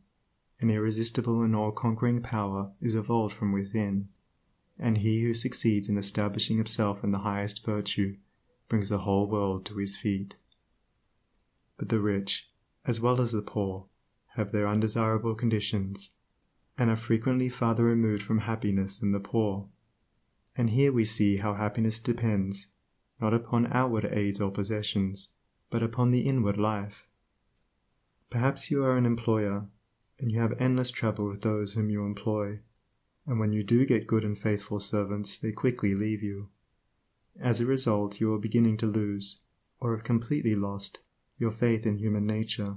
an irresistible and all-conquering power is evolved from within, and he who succeeds in establishing himself in the highest virtue brings the whole world to his feet. But the rich, as well as the poor, have their undesirable conditions, and are frequently farther removed from happiness than the poor. And here we see how happiness depends, not upon outward aids or possessions, but upon the inward life. Perhaps you are an employer, and you have endless trouble with those whom you employ, and when you do get good and faithful servants, they quickly leave you. As a result, you are beginning to lose, or have completely lost, your faith in human nature.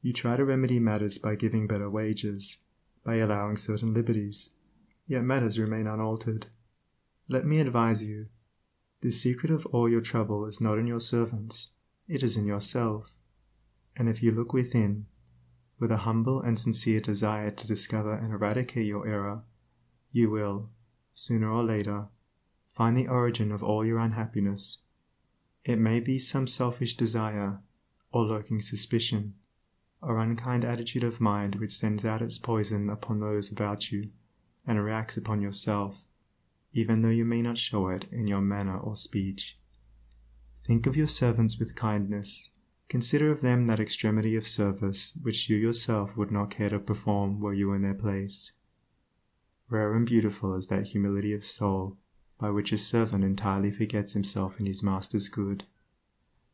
You try to remedy matters by giving better wages, by allowing certain liberties, yet matters remain unaltered. Let me advise you, the secret of all your trouble is not in your servants, it is in yourself, and if you look within, with a humble and sincere desire to discover and eradicate your error, you will, sooner or later, find the origin of all your unhappiness. It may be some selfish desire, or lurking suspicion, or unkind attitude of mind which sends out its poison upon those about you, and reacts upon yourself, even though you may not show it in your manner or speech. Think of your servants with kindness. Consider of them that extremity of service which you yourself would not care to perform were you in their place. Rare and beautiful is that humility of soul by which a servant entirely forgets himself in his master's good.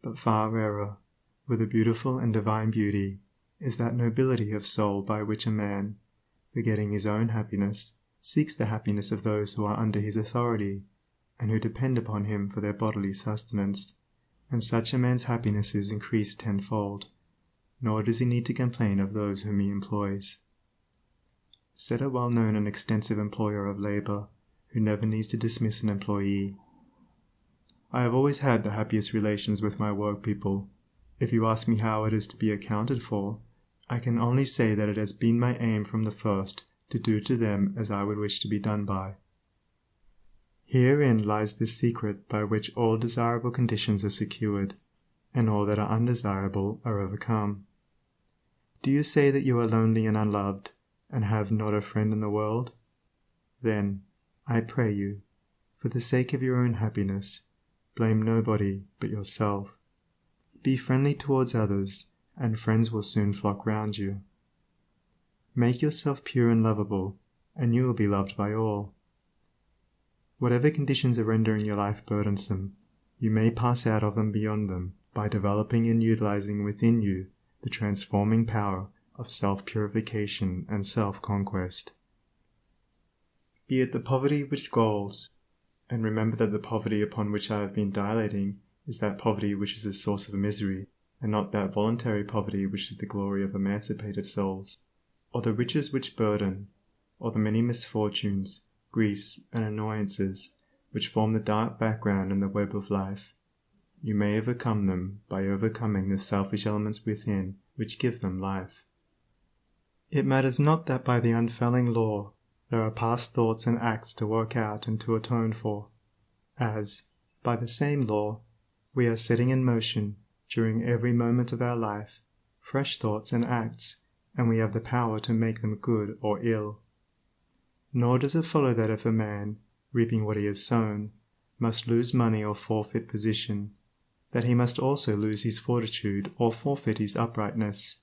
But far rarer, with a beautiful and divine beauty, is that nobility of soul by which a man, forgetting his own happiness, seeks the happiness of those who are under his authority, and who depend upon him for their bodily sustenance, and such a man's happiness is increased tenfold, nor does he need to complain of those whom he employs. Said a well-known and extensive employer of labor, who never needs to dismiss an employee, "I have always had the happiest relations with my work people. If you ask me how it is to be accounted for, I can only say that it has been my aim from the first to do to them as I would wish to be done by." Herein lies the secret by which all desirable conditions are secured, and all that are undesirable are overcome. Do you say that you are lonely and unloved, and have not a friend in the world? Then, I pray you, for the sake of your own happiness, blame nobody but yourself. Be friendly towards others, and friends will soon flock round you. Make yourself pure and lovable, and you will be loved by all. Whatever conditions are rendering your life burdensome, you may pass out of them beyond them by developing and utilizing within you the transforming power of self-purification and self-conquest. Be it the poverty which galls, and remember that the poverty upon which I have been dilating is that poverty which is the source of misery, and not that voluntary poverty which is the glory of emancipated souls, or the riches which burden, or the many misfortunes, griefs, and annoyances which form the dark background in the web of life. You may overcome them by overcoming the selfish elements within which give them life. It matters not that by the unfailing law there are past thoughts and acts to work out and to atone for, as, by the same law, we are setting in motion, during every moment of our life, fresh thoughts and acts, and we have the power to make them good or ill. Nor does it follow that if a man, reaping what he has sown, must lose money or forfeit position, that he must also lose his fortitude or forfeit his uprightness,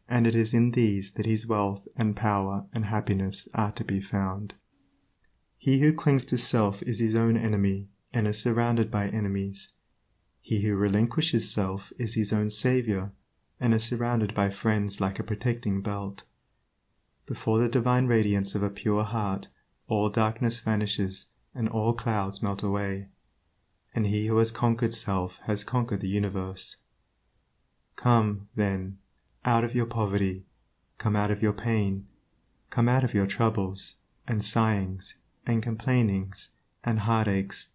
and it is in these that his wealth and power and happiness are to be found. He who clings to self is his own enemy and is surrounded by enemies. He who relinquishes self is his own saviour and is surrounded by friends like a protecting belt. Before the divine radiance of a pure heart, all darkness vanishes and all clouds melt away, and he who has conquered self has conquered the universe. Come, then, out of your poverty, come out of your pain, come out of your troubles, and sighings, and complainings, and heartaches,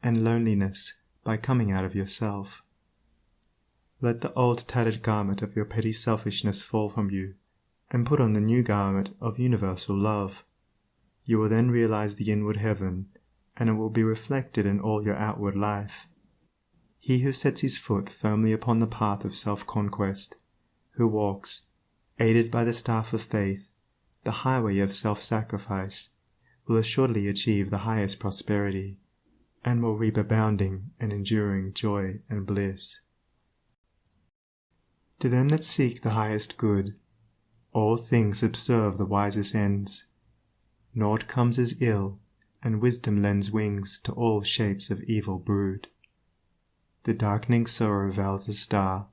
and loneliness by coming out of yourself. Let the old tattered garment of your petty selfishness fall from you, and put on the new garment of universal love. You will then realize the inward heaven, and it will be reflected in all your outward life. He who sets his foot firmly upon the path of self-conquest, who walks, aided by the staff of faith, the highway of self-sacrifice, will assuredly achieve the highest prosperity, and will reap abounding and enduring joy and bliss. To them that seek the highest good, all things subserve the wisest ends. Naught comes as ill, and wisdom lends wings to all shapes of evil brood. The darkening sorrow veils a star,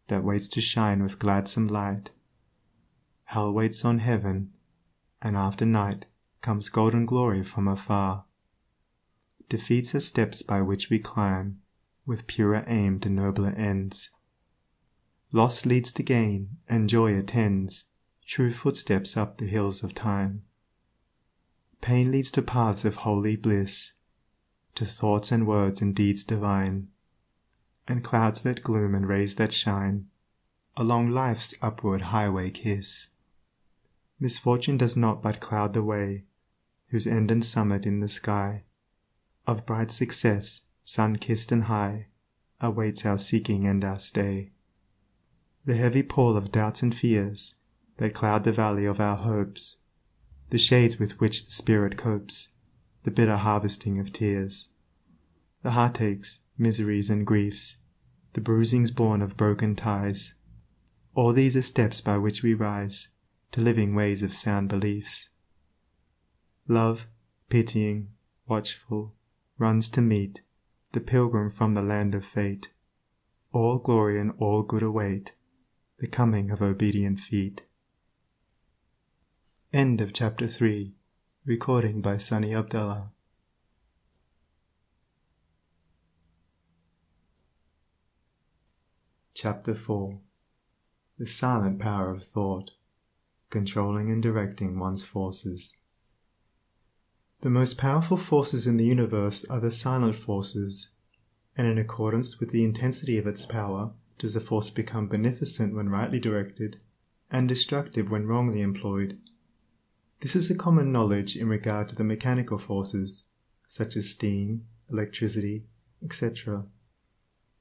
that waits to shine with gladsome light. Hell waits on heaven, and after night comes golden glory from afar. Defeats are steps by which we climb, with purer aim to nobler ends. Loss leads to gain, and joy attends true footsteps up the hills of time. Pain leads to paths of holy bliss, to thoughts and words and deeds divine, and clouds that gloom and rays that shine, along life's upward highway kiss. Misfortune does not but cloud the way, whose end and summit in the sky of bright success, sun-kissed and high, awaits our seeking and our stay. The heavy pall of doubts and fears that cloud the valley of our hopes, the shades with which the spirit copes, the bitter harvesting of tears, the heartaches, miseries and griefs, the bruisings born of broken ties, all these are steps by which we rise to living ways of sound beliefs. Love, pitying, watchful, runs to meet the pilgrim from the land of fate. All glory and all good await the coming of obedient feet. End of Chapter 3. Recording by Sunny Abdullah. Chapter 4. The silent power of thought, controlling and directing one's forces. The most powerful forces in the universe are the silent forces, and in accordance with the intensity of its power does a force become beneficent when rightly directed, and destructive when wrongly employed. This is a common knowledge in regard to the mechanical forces, such as steam, electricity, etc.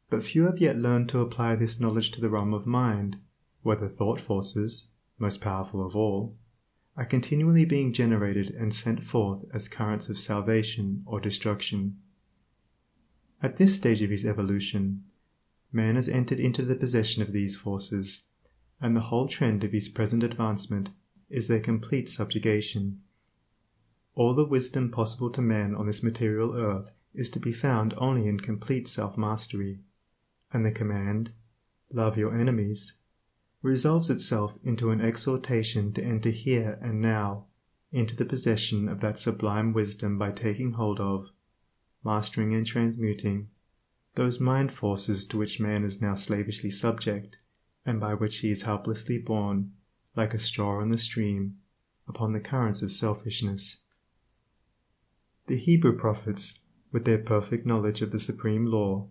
But few have yet learned to apply this knowledge to the realm of mind, where the thought forces, most powerful of all, are continually being generated and sent forth as currents of salvation or destruction. At this stage of his evolution, man has entered into the possession of these forces, and the whole trend of his present advancement is their complete subjugation. All the wisdom possible to man on this material earth is to be found only in complete self-mastery, and the command, "Love your enemies," resolves itself into an exhortation to enter here and now into the possession of that sublime wisdom by taking hold of, mastering and transmuting, those mind forces to which man is now slavishly subject, and by which he is helplessly borne, like a straw in the stream, upon the currents of selfishness. The Hebrew prophets, with their perfect knowledge of the supreme law,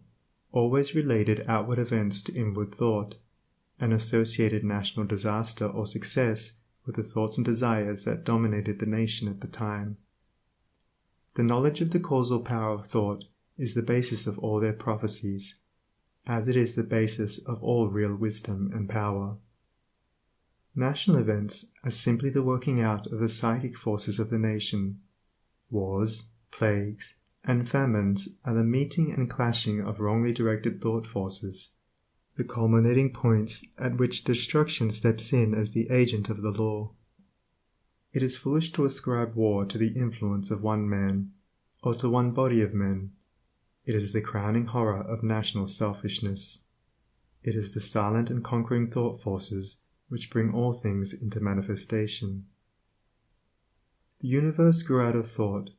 always related outward events to inward thought, and associated national disaster or success with the thoughts and desires that dominated the nation at the time. The knowledge of the causal power of thought is the basis of all their prophecies, as it is the basis of all real wisdom and power. National events are simply the working out of the psychic forces of the nation. Wars, plagues, and famines are the meeting and clashing of wrongly directed thought forces, the culminating points at which destruction steps in as the agent of the law. It is foolish to ascribe war to the influence of one man, or to one body of men. It is the crowning horror of national selfishness. It is the silent and conquering thought forces which bring all things into manifestation. The universe grew out of thought.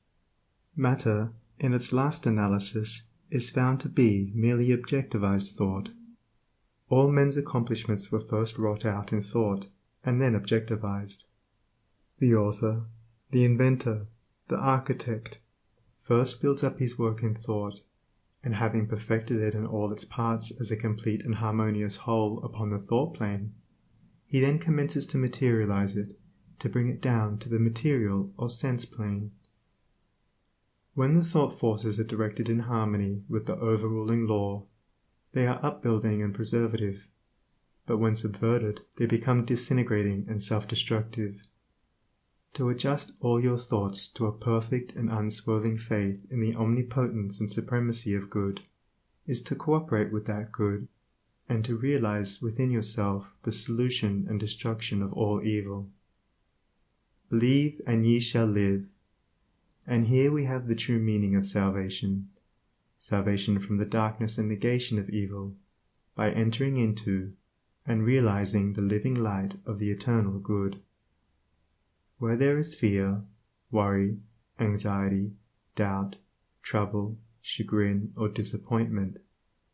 Matter, in its last analysis, is found to be merely objectivized thought. All men's accomplishments were first wrought out in thought, and then objectivized. The author, the inventor, the architect, first builds up his work in thought, and having perfected it in all its parts as a complete and harmonious whole upon the thought plane, he then commences to materialize it, to bring it down to the material or sense plane. When the thought forces are directed in harmony with the overruling law, they are upbuilding and preservative, but when subverted they become disintegrating and self-destructive. To adjust all your thoughts to a perfect and unswerving faith in the omnipotence and supremacy of good is to cooperate with that good, and to realize within yourself the solution and destruction of all evil. Believe and ye shall live. And here we have the true meaning of salvation. Salvation from the darkness and negation of evil, by entering into and realizing the living light of the eternal good. Where there is fear, worry, anxiety, doubt, trouble, chagrin, or disappointment,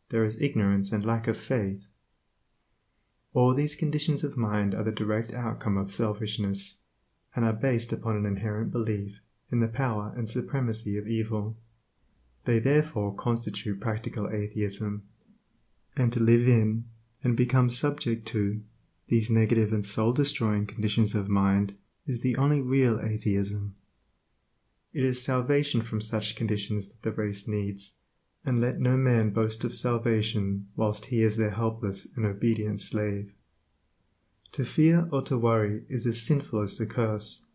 there is ignorance and lack of faith. All these conditions of mind are the direct outcome of selfishness, and are based upon an inherent belief in the power and supremacy of evil. They therefore constitute practical atheism, and to live in, and become subject to, these negative and soul-destroying conditions of mind is the only real atheism. It is salvation from such conditions that the race needs, and let no man boast of salvation whilst he is their helpless and obedient slave. To fear or to worry is as sinful as to curse,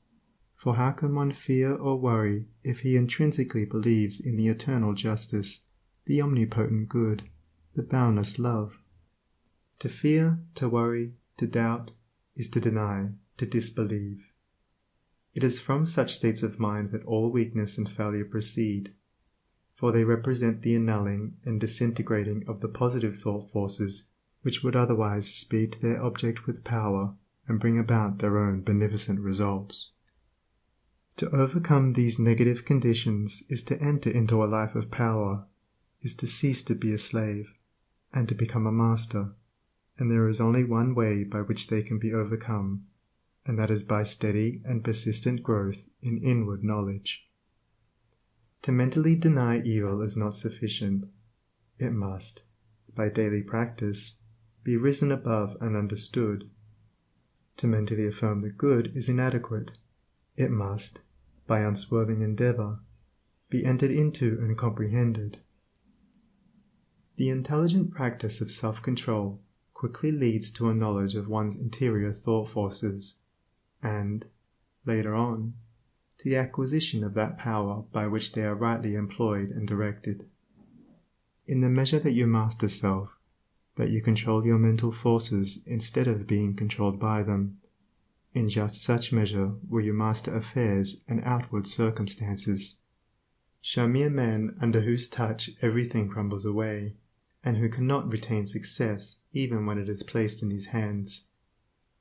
for how can one fear or worry if he intrinsically believes in the eternal justice, the omnipotent good, the boundless love? To fear, to worry, to doubt, is to deny, to disbelieve. It is from such states of mind that all weakness and failure proceed, for they represent the annulling and disintegrating of the positive thought forces which would otherwise speed to their object with power and bring about their own beneficent results. To overcome these negative conditions is to enter into a life of power, is to cease to be a slave, and to become a master, and there is only one way by which they can be overcome, and that is by steady and persistent growth in inward knowledge. To mentally deny evil is not sufficient. It must, by daily practice, be risen above and understood. To mentally affirm the good is inadequate. It must, by unswerving endeavor, be entered into and comprehended. The intelligent practice of self-control quickly leads to a knowledge of one's interior thought forces, and, later on, to the acquisition of that power by which they are rightly employed and directed. In the measure that you master self, that you control your mental forces instead of being controlled by them, in just such measure will you master affairs and outward circumstances. Show me a man under whose touch everything crumbles away, and who cannot retain success even when it is placed in his hands,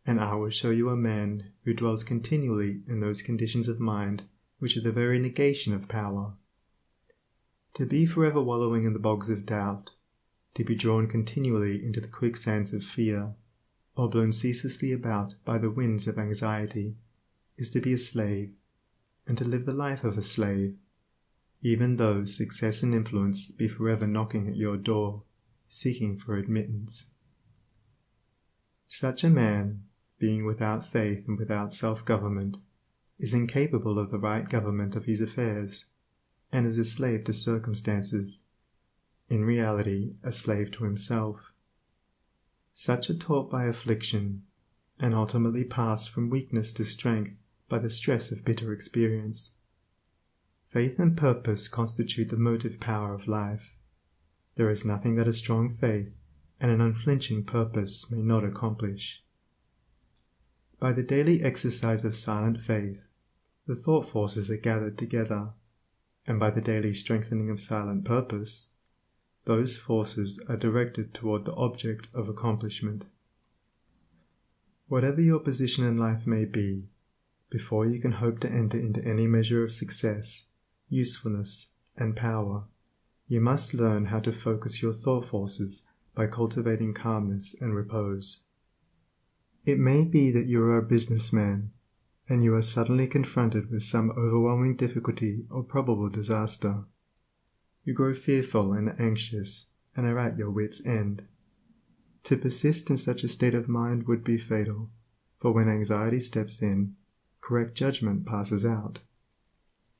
and I will show you a man who dwells continually in those conditions of mind which are the very negation of power. To be forever wallowing in the bogs of doubt, to be drawn continually into the quicksands of fear, or blown ceaselessly about by the winds of anxiety, is to be a slave, and to live the life of a slave, even though success and influence be forever knocking at your door, seeking for admittance. Such a man, being without faith and without self-government, is incapable of the right government of his affairs, and is a slave to circumstances, in reality a slave to himself. Such are taught by affliction, and ultimately pass from weakness to strength by the stress of bitter experience. Faith and purpose constitute the motive power of life. There is nothing that a strong faith and an unflinching purpose may not accomplish. By the daily exercise of silent faith, the thought forces are gathered together, and by the daily strengthening of silent purpose, those forces are directed toward the object of accomplishment. Whatever your position in life may be, before you can hope to enter into any measure of success, usefulness, and power, you must learn how to focus your thought forces by cultivating calmness and repose. It may be that you are a businessman, and you are suddenly confronted with some overwhelming difficulty or probable disaster. You grow fearful and anxious, and are at your wits' end. To persist in such a state of mind would be fatal, for when anxiety steps in, correct judgment passes out.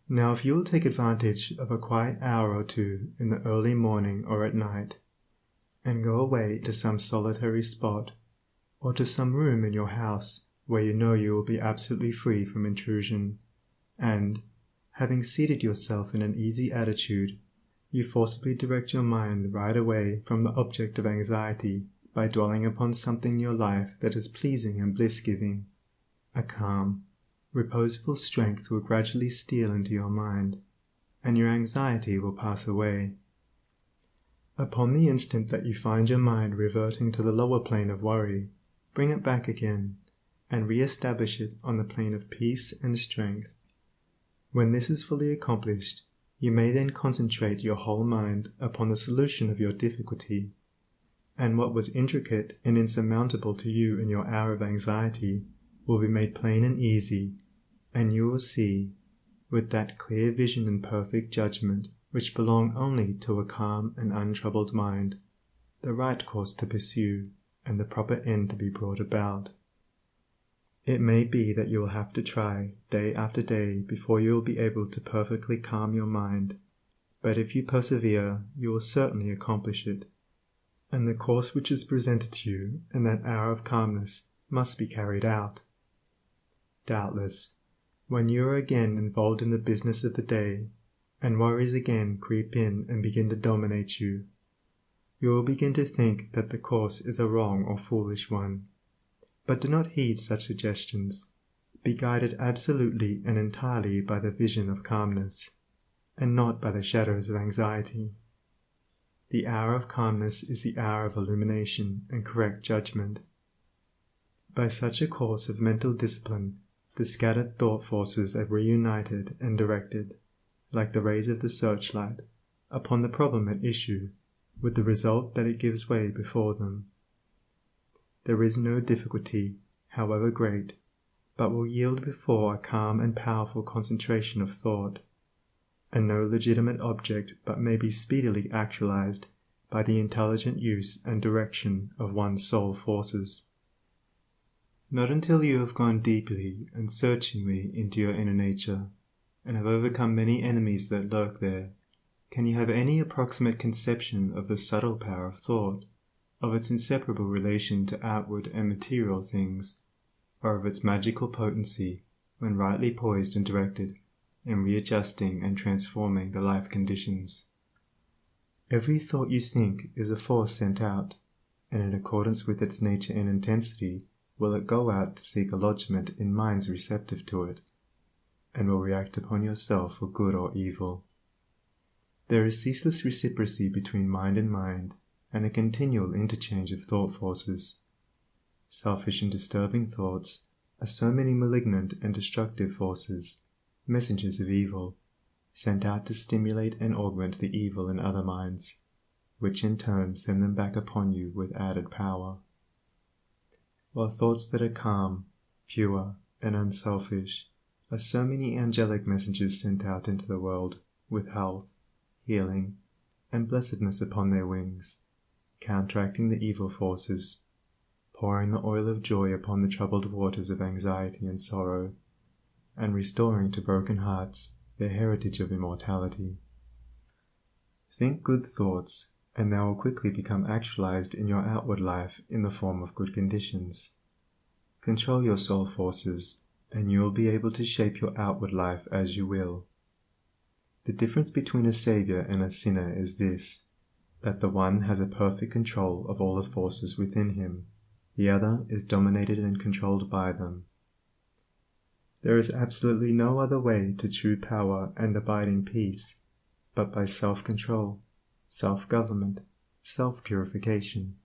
Now if you will take advantage of a quiet hour or two in the early morning or at night, and go away to some solitary spot, or to some room in your house where you know you will be absolutely free from intrusion, and, having seated yourself in an easy attitude, you forcibly direct your mind right away from the object of anxiety by dwelling upon something in your life that is pleasing and bliss-giving, a calm, reposeful strength will gradually steal into your mind, and your anxiety will pass away. Upon the instant that you find your mind reverting to the lower plane of worry, bring it back again, and re-establish it on the plane of peace and strength. When this is fully accomplished, you may then concentrate your whole mind upon the solution of your difficulty, and what was intricate and insurmountable to you in your hour of anxiety will be made plain and easy, and you will see, with that clear vision and perfect judgment which belong only to a calm and untroubled mind, the right course to pursue and the proper end to be brought about. It may be that you will have to try day after day before you will be able to perfectly calm your mind, but if you persevere you will certainly accomplish it, and the course which is presented to you in that hour of calmness must be carried out. Doubtless, when you are again involved in the business of the day, and worries again creep in and begin to dominate you, you will begin to think that the course is a wrong or foolish one. But do not heed such suggestions. Be guided absolutely and entirely by the vision of calmness, and not by the shadows of anxiety. The hour of calmness is the hour of illumination and correct judgment. By such a course of mental discipline, the scattered thought forces are reunited and directed, like the rays of the searchlight, upon the problem at issue, with the result that it gives way before them. There is no difficulty, however great, but will yield before a calm and powerful concentration of thought, and no legitimate object but may be speedily actualized by the intelligent use and direction of one's soul forces. Not until you have gone deeply and searchingly into your inner nature, and have overcome many enemies that lurk there, can you have any approximate conception of the subtle power of thought, of its inseparable relation to outward and material things, or of its magical potency when rightly poised and directed in readjusting and transforming the life conditions. Every thought you think is a force sent out, and in accordance with its nature and intensity will it go out to seek a lodgment in minds receptive to it, and will react upon yourself for good or evil. There is ceaseless reciprocity between mind, and a continual interchange of thought forces. Selfish and disturbing thoughts are so many malignant and destructive forces, messengers of evil, sent out to stimulate and augment the evil in other minds, which in turn send them back upon you with added power. While thoughts that are calm, pure, and unselfish are so many angelic messengers sent out into the world with health, healing, and blessedness upon their wings, counteracting the evil forces, pouring the oil of joy upon the troubled waters of anxiety and sorrow, and restoring to broken hearts their heritage of immortality. Think good thoughts, and they will quickly become actualized in your outward life in the form of good conditions. Control your soul forces, and you will be able to shape your outward life as you will. The difference between a savior and a sinner is this, that the one has a perfect control of all the forces within him, the other is dominated and controlled by them. There is absolutely no other way to true power and abiding peace, but by self-control, self-government, self-purification.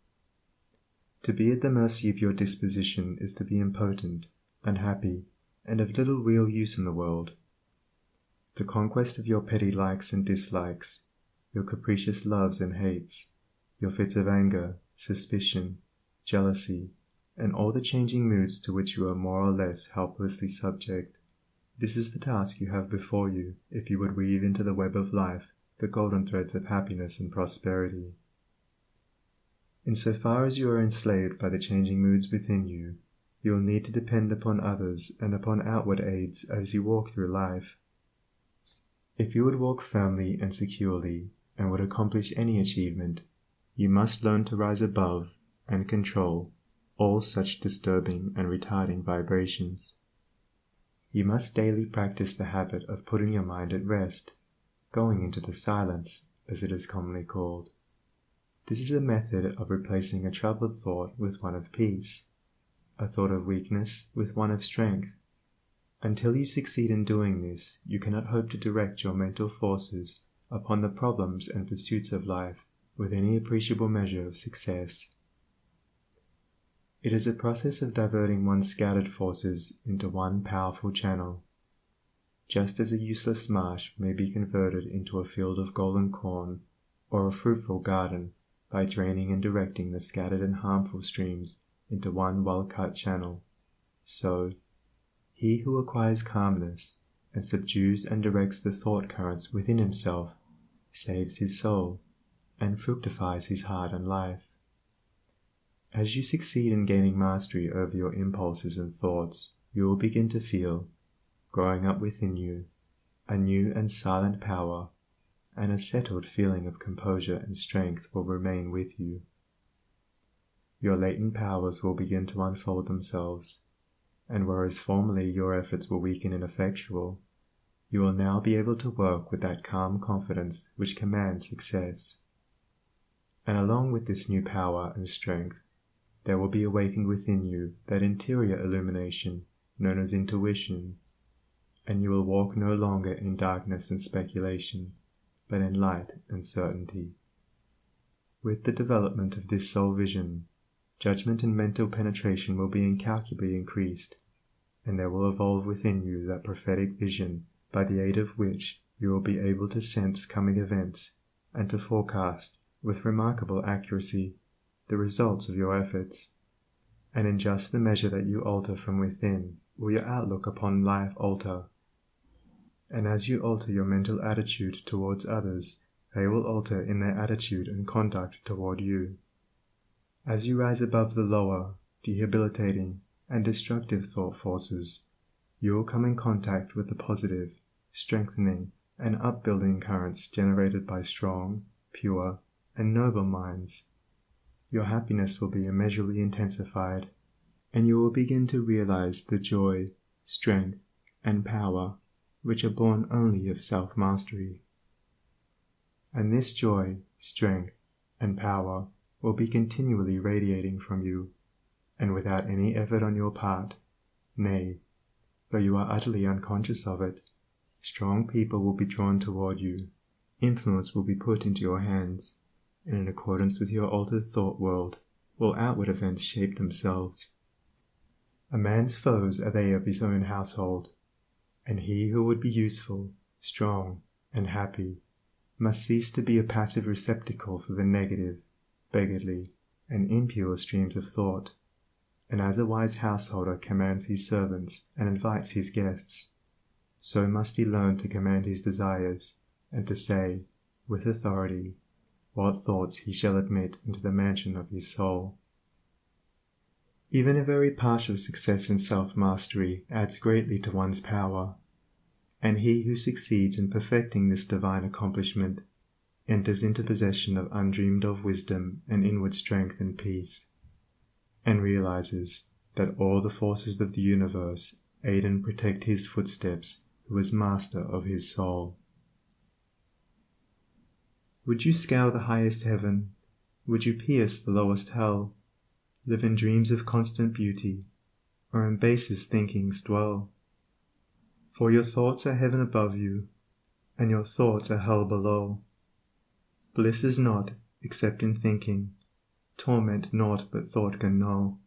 To be at the mercy of your disposition is to be impotent, unhappy, and of little real use in the world. The conquest of your petty likes and dislikes, your capricious loves and hates, your fits of anger, suspicion, jealousy, and all the changing moods to which you are more or less helplessly subject. This is the task you have before you if you would weave into the web of life the golden threads of happiness and prosperity. In so far as you are enslaved by the changing moods within you, you will need to depend upon others and upon outward aids as you walk through life. If you would walk firmly and securely and would accomplish any achievement, you must learn to rise above and control all such disturbing and retarding vibrations. You must daily practice the habit of putting your mind at rest, going into the silence, as it is commonly called. This is a method of replacing a troubled thought with one of peace, a thought of weakness with one of strength. Until you succeed in doing this, you cannot hope to direct your mental forces upon the problems and pursuits of life with any appreciable measure of success. It is a process of diverting one's scattered forces into one powerful channel. Just as a useless marsh may be converted into a field of golden corn, or a fruitful garden, by draining and directing the scattered and harmful streams into one well-cut channel, so he who acquires calmness and subdues and directs the thought currents within himself saves his soul and fructifies his heart and life. As you succeed in gaining mastery over your impulses and thoughts, you will begin to feel, growing up within you, a new and silent power, and a settled feeling of composure and strength will remain with you. Your latent powers will begin to unfold themselves, and whereas formerly your efforts were weak and ineffectual, you will now be able to work with that calm confidence which commands success. And along with this new power and strength, there will be awakened within you that interior illumination known as intuition, and you will walk no longer in darkness and speculation, but in light and certainty. With the development of this soul vision, judgment and mental penetration will be incalculably increased, and there will evolve within you that prophetic vision by the aid of which you will be able to sense coming events and to forecast, with remarkable accuracy, the results of your efforts. And in just the measure that you alter from within will your outlook upon life alter. And as you alter your mental attitude towards others, they will alter in their attitude and conduct toward you. As you rise above the lower, debilitating, and destructive thought forces, you will come in contact with the positive, strengthening, and upbuilding currents generated by strong, pure, and noble minds. Your happiness will be immeasurably intensified, and you will begin to realize the joy, strength, and power which are born only of self-mastery. And this joy, strength, and power will be continually radiating from you, and without any effort on your part, nay, though you are utterly unconscious of it, strong people will be drawn toward you, influence will be put into your hands, and in accordance with your altered thought world will outward events shape themselves. A man's foes are they of his own household, and he who would be useful, strong, and happy must cease to be a passive receptacle for the negative, beggarly, and impure streams of thought, and as a wise householder commands his servants and invites his guests, so must he learn to command his desires, and to say, with authority, what thoughts he shall admit into the mansion of his soul. Even a very partial success in self-mastery adds greatly to one's power, and he who succeeds in perfecting this divine accomplishment enters into possession of undreamed-of wisdom and inward strength and peace, and realizes that all the forces of the universe aid and protect his footsteps who is master of his soul. Would you scale the highest heaven? Would you pierce the lowest hell? Live in dreams of constant beauty, or in basest thinkings dwell? For your thoughts are heaven above you, and your thoughts are hell below. Bliss is not, except in thinking, torment naught but thought can know.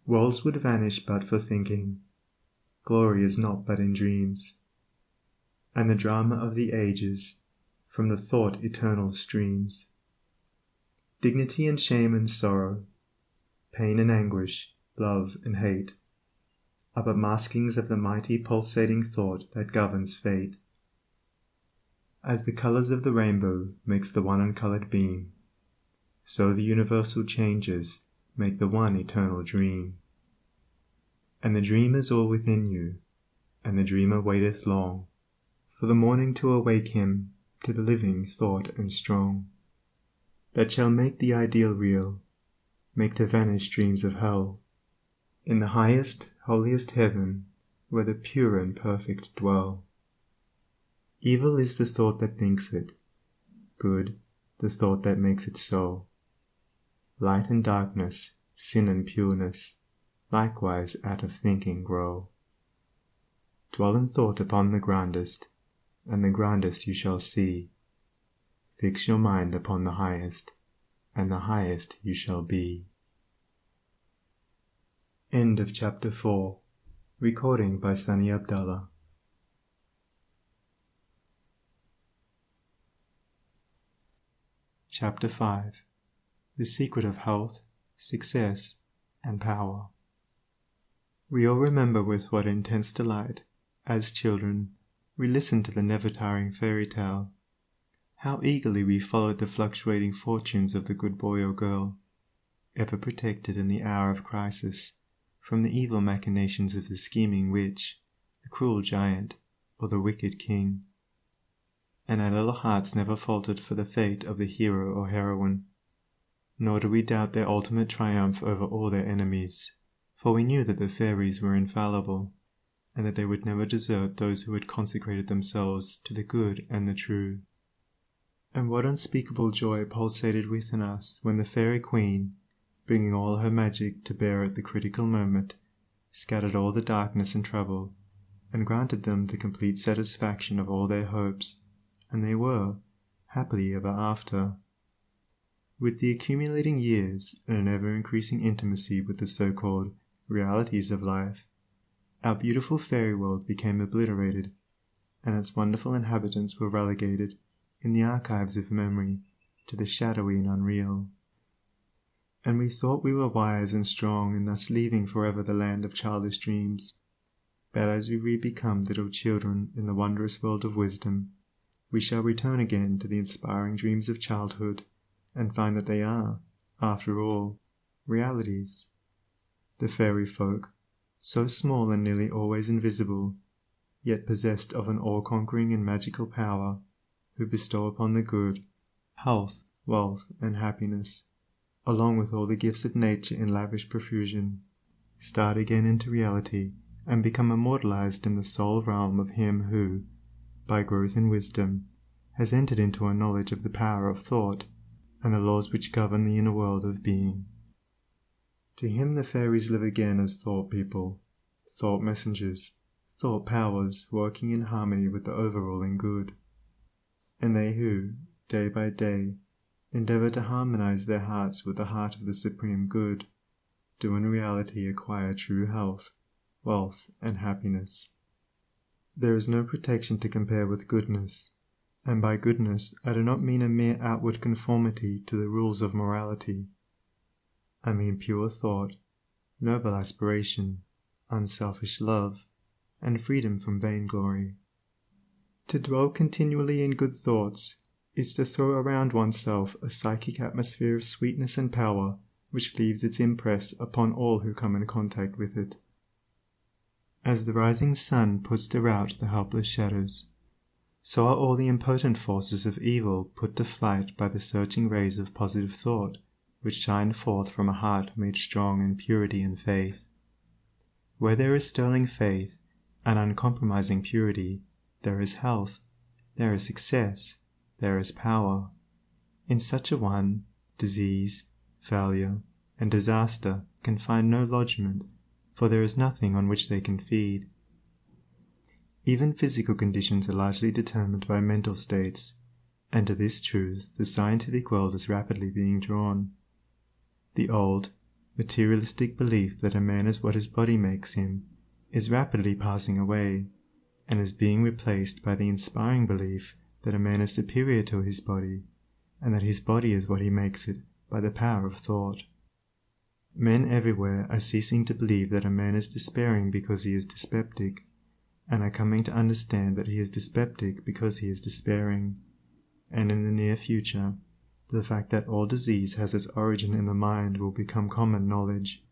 Worlds would vanish but for thinking, glory is not but in dreams, and the drama of the ages from the thought eternal streams. Dignity and shame and sorrow, pain and anguish, love and hate, are but maskings of the mighty pulsating thought that governs fate. As the colors of the rainbow makes the one uncolored beam, so the universal changes make the one eternal dream. And the dream is all within you, and the dreamer waiteth long for the morning to awake him to the living thought and strong, that shall make the ideal real, make to vanish dreams of hell, in the highest, holiest heaven, where the pure and perfect dwell. Evil is the thought that thinks it, good the thought that makes it so. Light and darkness, sin and pureness, likewise out of thinking grow. Dwell in thought upon the grandest, and the grandest you shall see. Fix your mind upon the highest, and the highest you shall be. End of Chapter 4. Recording by Sunny Abdullah. Chapter 5. The Secret of Health, Success, and Power. We all remember with what intense delight, as children, we listened to the never-tiring fairy tale. How eagerly we followed the fluctuating fortunes of the good boy or girl, ever protected in the hour of crisis from the evil machinations of the scheming witch, the cruel giant, or the wicked king. And our little hearts never faltered for the fate of the hero or heroine, nor do we doubt their ultimate triumph over all their enemies, for we knew that the fairies were infallible, and that they would never desert those who had consecrated themselves to the good and the true. And what unspeakable joy pulsated within us when the fairy queen, bringing all her magic to bear at the critical moment, scattered all the darkness and trouble, and granted them the complete satisfaction of all their hopes, and they were, happily ever after. With the accumulating years and an ever-increasing intimacy with the so-called realities of life, our beautiful fairy world became obliterated, and its wonderful inhabitants were relegated, in the archives of memory, to the shadowy and unreal. And we thought we were wise and strong in thus leaving forever the land of childish dreams. But as we re-become little children in the wondrous world of wisdom, we shall return again to the inspiring dreams of childhood, and find that they are, after all, realities. The fairy folk, so small and nearly always invisible, yet possessed of an all-conquering and magical power, who bestow upon the good health, wealth, and happiness, along with all the gifts of nature in lavish profusion, start again into reality and become immortalized in the soul realm of him who, by growth in wisdom, has entered into a knowledge of the power of thought and the laws which govern the inner world of being. To him the fairies live again as thought people, thought messengers, thought powers working in harmony with the overruling good. And they who, day by day, endeavor to harmonize their hearts with the heart of the supreme good, do in reality acquire true health, wealth, and happiness. There is no protection to compare with goodness, and by goodness I do not mean a mere outward conformity to the rules of morality. I mean pure thought, noble aspiration, unselfish love, and freedom from vainglory. To dwell continually in good thoughts is to throw around oneself a psychic atmosphere of sweetness and power which leaves its impress upon all who come in contact with it. As the rising sun puts to rout the helpless shadows, so are all the impotent forces of evil put to flight by the searching rays of positive thought which shine forth from a heart made strong in purity and faith. Where there is sterling faith and uncompromising purity, there is health, there is success, there is power. In such a one, disease, failure, and disaster can find no lodgment, for there is nothing on which they can feed. Even physical conditions are largely determined by mental states, and to this truth the scientific world is rapidly being drawn. The old, materialistic belief that a man is what his body makes him is rapidly passing away, and is being replaced by the inspiring belief that a man is superior to his body, and that his body is what he makes it by the power of thought. Men everywhere are ceasing to believe that a man is despairing because he is dyspeptic, and are coming to understand that he is dyspeptic because he is despairing. And in the near future, the fact that all disease has its origin in the mind will become common knowledge.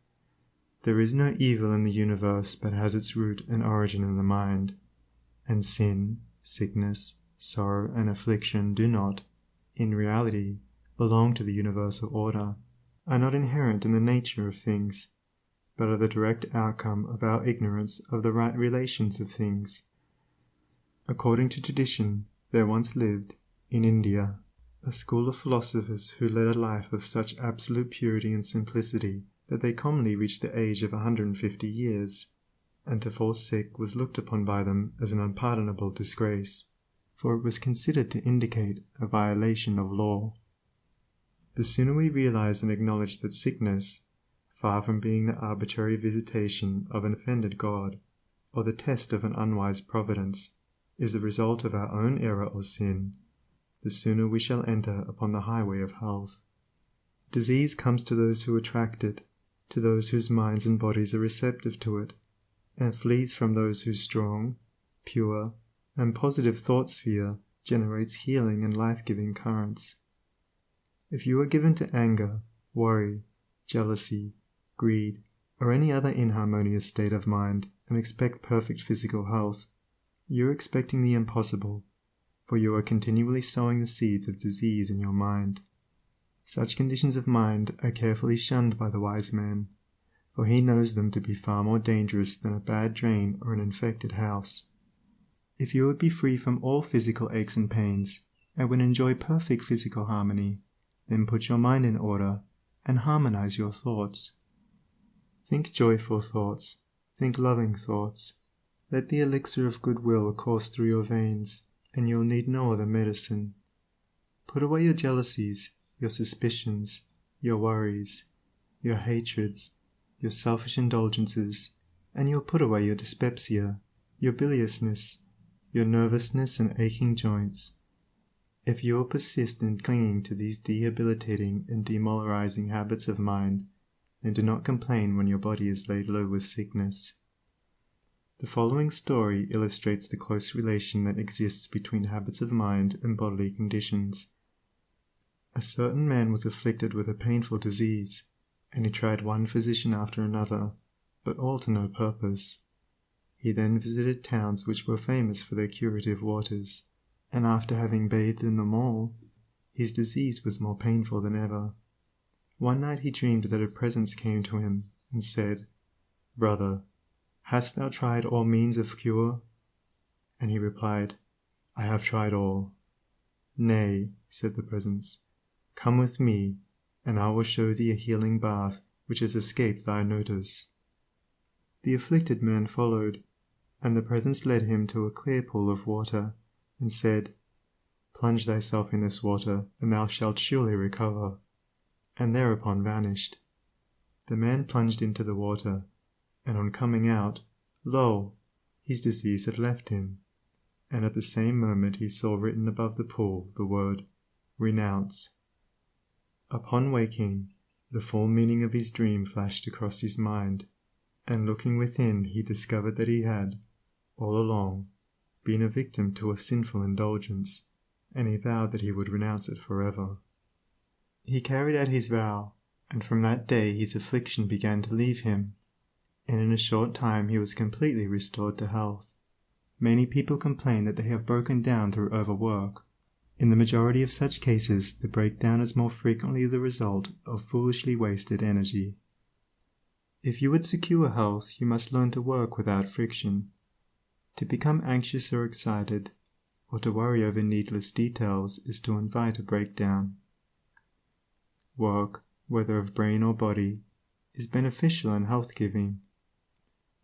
There is no evil in the universe but has its root and origin in the mind, and sin, sickness, sorrow, and affliction do not, in reality, belong to the universal order, are not inherent in the nature of things, but are the direct outcome of our ignorance of the right relations of things. According to tradition, there once lived, in India, a school of philosophers who led a life of such absolute purity and simplicity that they commonly reached the age of 150 years, and to fall sick was looked upon by them as an unpardonable disgrace, for it was considered to indicate a violation of law. The sooner we realize and acknowledge that sickness, far from being the arbitrary visitation of an offended God, or the test of an unwise providence, is the result of our own error or sin, the sooner we shall enter upon the highway of health. Disease comes to those who attract it, to those whose minds and bodies are receptive to it, and flees from those whose strong, pure, and positive thought sphere generates healing and life-giving currents. If you are given to anger, worry, jealousy, greed, or any other inharmonious state of mind and expect perfect physical health, you are expecting the impossible, for you are continually sowing the seeds of disease in your mind. Such conditions of mind are carefully shunned by the wise man, for he knows them to be far more dangerous than a bad drain or an infected house. If you would be free from all physical aches and pains, and would enjoy perfect physical harmony, then put your mind in order, and harmonize your thoughts. Think joyful thoughts, think loving thoughts. Let the elixir of goodwill course through your veins, and you will need no other medicine. Put away your jealousies, your suspicions, your worries, your hatreds, your selfish indulgences, and you'll put away your dyspepsia, your biliousness, your nervousness and aching joints. If you will persist in clinging to these debilitating and demoralizing habits of mind, then do not complain when your body is laid low with sickness. The following story illustrates the close relation that exists between habits of mind and bodily conditions. A certain man was afflicted with a painful disease, and he tried one physician after another, but all to no purpose. He then visited towns which were famous for their curative waters, and after having bathed in them all, his disease was more painful than ever. One night he dreamed that a presence came to him and said, "Brother, hast thou tried all means of cure?" And he replied, "I have tried all." "Nay," said the presence, "come with me, and I will show thee a healing bath which has escaped thy notice." The afflicted man followed, and the presence led him to a clear pool of water, and said, "Plunge thyself in this water, and thou shalt surely recover," and thereupon vanished. The man plunged into the water, and on coming out, lo! his disease had left him, and at the same moment he saw written above the pool the word, "Renounce." Upon waking, the full meaning of his dream flashed across his mind, and looking within he discovered that he had, all along, been a victim to a sinful indulgence, and he vowed that he would renounce it forever. He carried out his vow, and from that day his affliction began to leave him, and in a short time he was completely restored to health. Many people complain that they have broken down through overwork. In the majority of such cases the breakdown is more frequently the result of foolishly wasted energy. If you would secure health, you must learn to work without friction. To become anxious or excited, or to worry over needless details, is to invite a breakdown. Work, whether of brain or body, is beneficial and health-giving,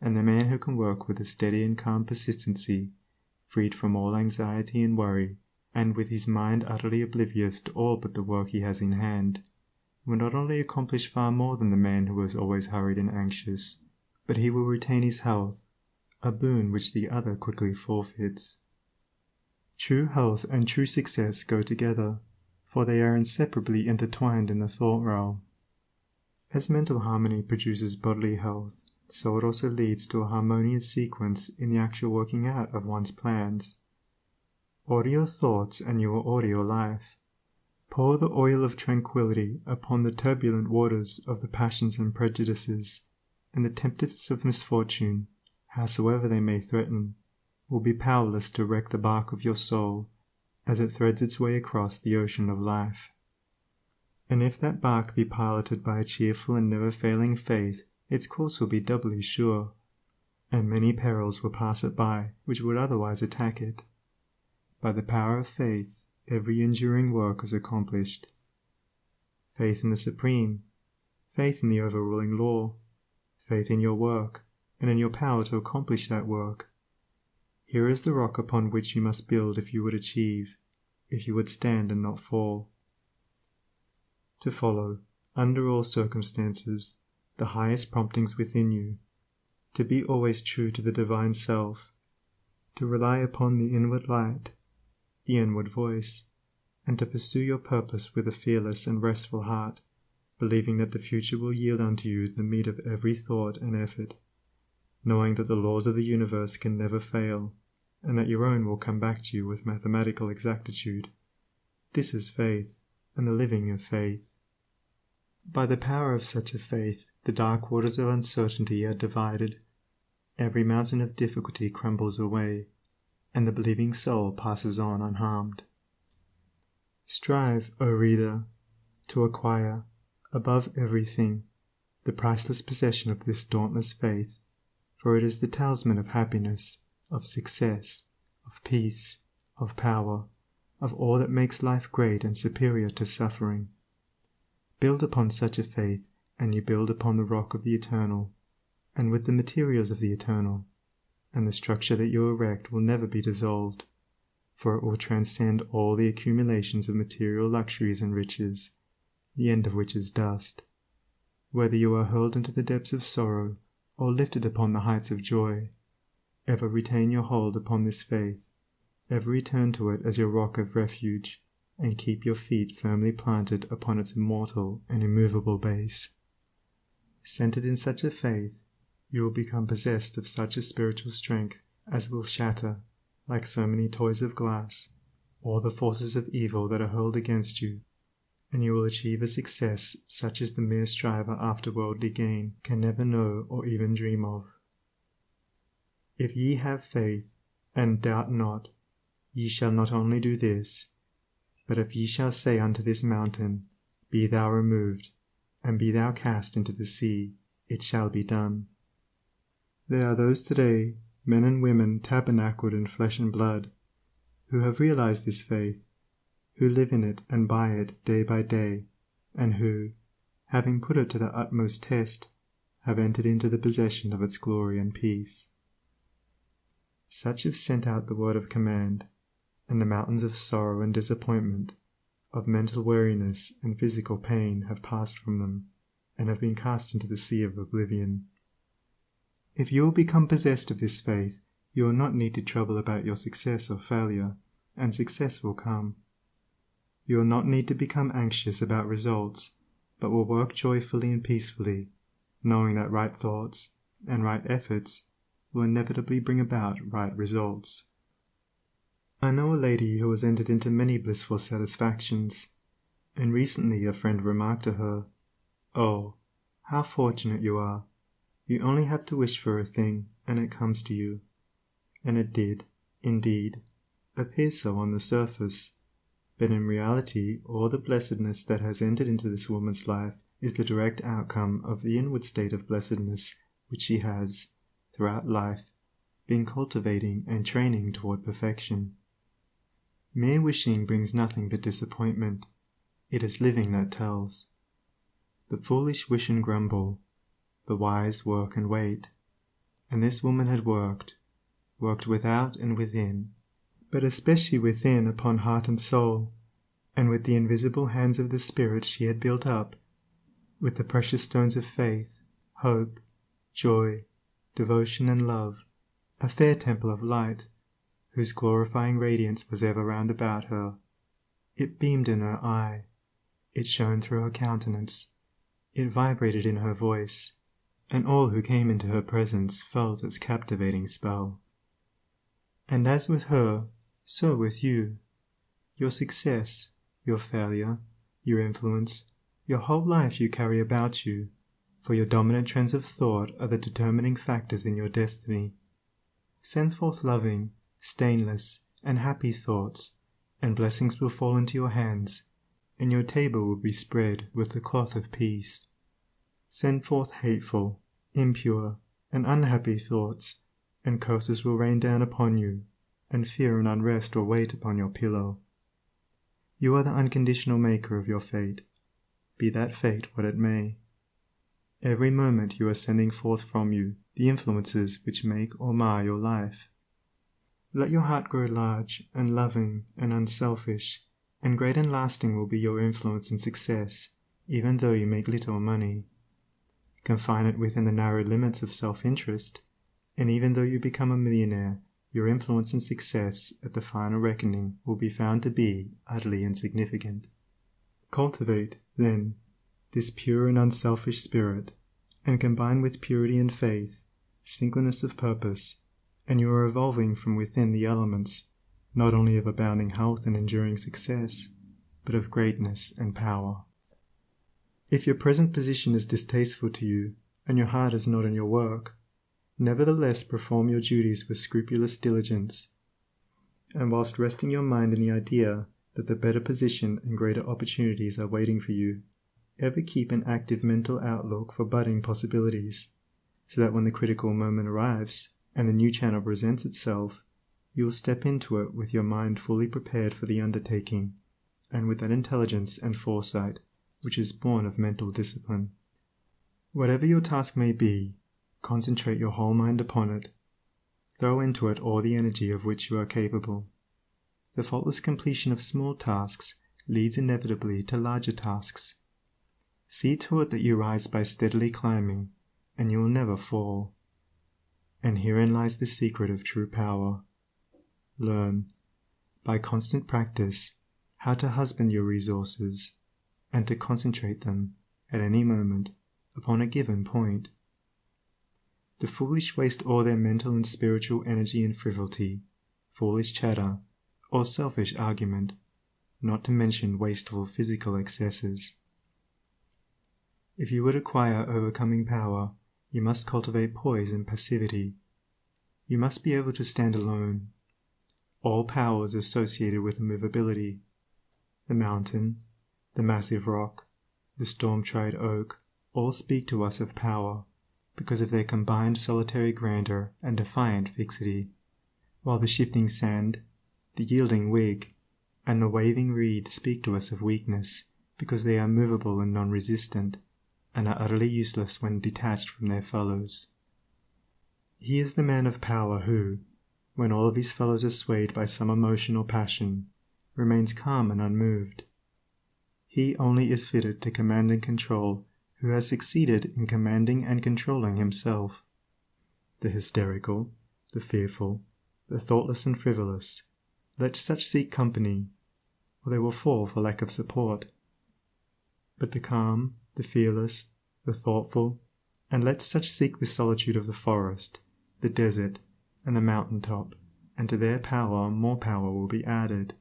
and the man who can work with a steady and calm persistency, freed from all anxiety and worry, and with his mind utterly oblivious to all but the work he has in hand, will not only accomplish far more than the man who is always hurried and anxious, but he will retain his health, a boon which the other quickly forfeits. True health and true success go together, for they are inseparably intertwined in the thought realm. As mental harmony produces bodily health, so it also leads to a harmonious sequence in the actual working out of one's plans. Order your thoughts and you will order your life. Pour the oil of tranquility upon the turbulent waters of the passions and prejudices, and the tempests of misfortune, howsoever they may threaten, will be powerless to wreck the bark of your soul as it threads its way across the ocean of life. And if that bark be piloted by a cheerful and never-failing faith, its course will be doubly sure, and many perils will pass it by which would otherwise attack it. By the power of faith, every enduring work is accomplished. Faith in the Supreme, faith in the overruling law, faith in your work, and in your power to accomplish that work. Here is the rock upon which you must build if you would achieve, if you would stand and not fall. To follow, under all circumstances, the highest promptings within you, to be always true to the Divine Self, to rely upon the inward light, the inward voice, and to pursue your purpose with a fearless and restful heart, believing that the future will yield unto you the meed of every thought and effort, knowing that the laws of the universe can never fail, and that your own will come back to you with mathematical exactitude. This is faith, and the living of faith. By the power of such a faith, the dark waters of uncertainty are divided, every mountain of difficulty crumbles away, and the believing soul passes on unharmed. Strive, O reader, to acquire, above everything, the priceless possession of this dauntless faith, for it is the talisman of happiness, of success, of peace, of power, of all that makes life great and superior to suffering. Build upon such a faith, and you build upon the rock of the eternal, and with the materials of the eternal, and the structure that you erect will never be dissolved, for it will transcend all the accumulations of material luxuries and riches, the end of which is dust. Whether you are hurled into the depths of sorrow, or lifted upon the heights of joy, ever retain your hold upon this faith, ever return to it as your rock of refuge, and keep your feet firmly planted upon its immortal and immovable base. Centered in such a faith, you will become possessed of such a spiritual strength as will shatter, like so many toys of glass, all the forces of evil that are hurled against you, and you will achieve a success such as the mere striver after worldly gain can never know or even dream of. If ye have faith, and doubt not, ye shall not only do this, but if ye shall say unto this mountain, Be thou removed, and be thou cast into the sea, it shall be done. There are those today, men and women tabernacled in flesh and blood, who have realized this faith, who live in it and by it day by day, and who, having put it to the utmost test, have entered into the possession of its glory and peace. Such have sent out the word of command, and the mountains of sorrow and disappointment, of mental weariness and physical pain have passed from them, and have been cast into the sea of oblivion. If you will become possessed of this faith, you will not need to trouble about your success or failure, and success will come. You will not need to become anxious about results, but will work joyfully and peacefully, knowing that right thoughts and right efforts will inevitably bring about right results. I know a lady who has entered into many blissful satisfactions, and recently a friend remarked to her, "Oh, how fortunate you are! You only have to wish for a thing, and it comes to you." And it did, indeed, appear so on the surface, but in reality all the blessedness that has entered into this woman's life is the direct outcome of the inward state of blessedness which she has, throughout life, been cultivating and training toward perfection. Mere wishing brings nothing but disappointment. It is living that tells. The foolish wish and grumble, the wise work and wait. And this woman had worked without and within, but especially within upon heart and soul, and with the invisible hands of the Spirit she had built up, with the precious stones of faith, hope, joy, devotion and love, a fair temple of light, whose glorifying radiance was ever round about her. It beamed in her eye, it shone through her countenance, it vibrated in her voice, and all who came into her presence felt its captivating spell. And as with her, so with you. Your success, your failure, your influence, your whole life you carry about you, for your dominant trends of thought are the determining factors in your destiny. Send forth loving, stainless, and happy thoughts, and blessings will fall into your hands, and your table will be spread with the cloth of peace. Send forth hateful, impure, and unhappy thoughts, and curses will rain down upon you, and fear and unrest will wait upon your pillow. You are the unconditional maker of your fate, be that fate what it may. Every moment you are sending forth from you the influences which make or mar your life. Let your heart grow large and loving and unselfish, and great and lasting will be your influence and success, even though you make little money. Confine it within the narrow limits of self-interest, and even though you become a millionaire, your influence and success at the final reckoning will be found to be utterly insignificant. Cultivate, then, this pure and unselfish spirit, and combine with purity and faith, singleness of purpose, and you are evolving from within the elements, not only of abounding health and enduring success, but of greatness and power. If your present position is distasteful to you, and your heart is not in your work, nevertheless perform your duties with scrupulous diligence, and whilst resting your mind in the idea that the better position and greater opportunities are waiting for you, ever keep an active mental outlook for budding possibilities, so that when the critical moment arrives and the new channel presents itself, you will step into it with your mind fully prepared for the undertaking, and with that intelligence and foresight which is born of mental discipline. Whatever your task may be, concentrate your whole mind upon it. Throw into it all the energy of which you are capable. The faultless completion of small tasks leads inevitably to larger tasks. See to it that you rise by steadily climbing, and you will never fall. And herein lies the secret of true power. Learn, by constant practice, how to husband your resources, and to concentrate them, at any moment, upon a given point. The foolish waste all their mental and spiritual energy in frivolity, foolish chatter, or selfish argument, not to mention wasteful physical excesses. If you would acquire overcoming power, you must cultivate poise and passivity. You must be able to stand alone. All power is associated with immovability. The mountain, the massive rock, the storm-tried oak, all speak to us of power, because of their combined solitary grandeur and defiant fixity, while the shifting sand, the yielding twig, and the waving reed speak to us of weakness, because they are movable and non-resistant, and are utterly useless when detached from their fellows. He is the man of power who, when all of his fellows are swayed by some emotion or passion, remains calm and unmoved. He only is fitted to command and control who has succeeded in commanding and controlling himself. The hysterical, the fearful, the thoughtless and frivolous, let such seek company, or they will fall for lack of support. But the calm, the fearless, the thoughtful, and let such seek the solitude of the forest, the desert, and the mountain top, and to their power more power will be added,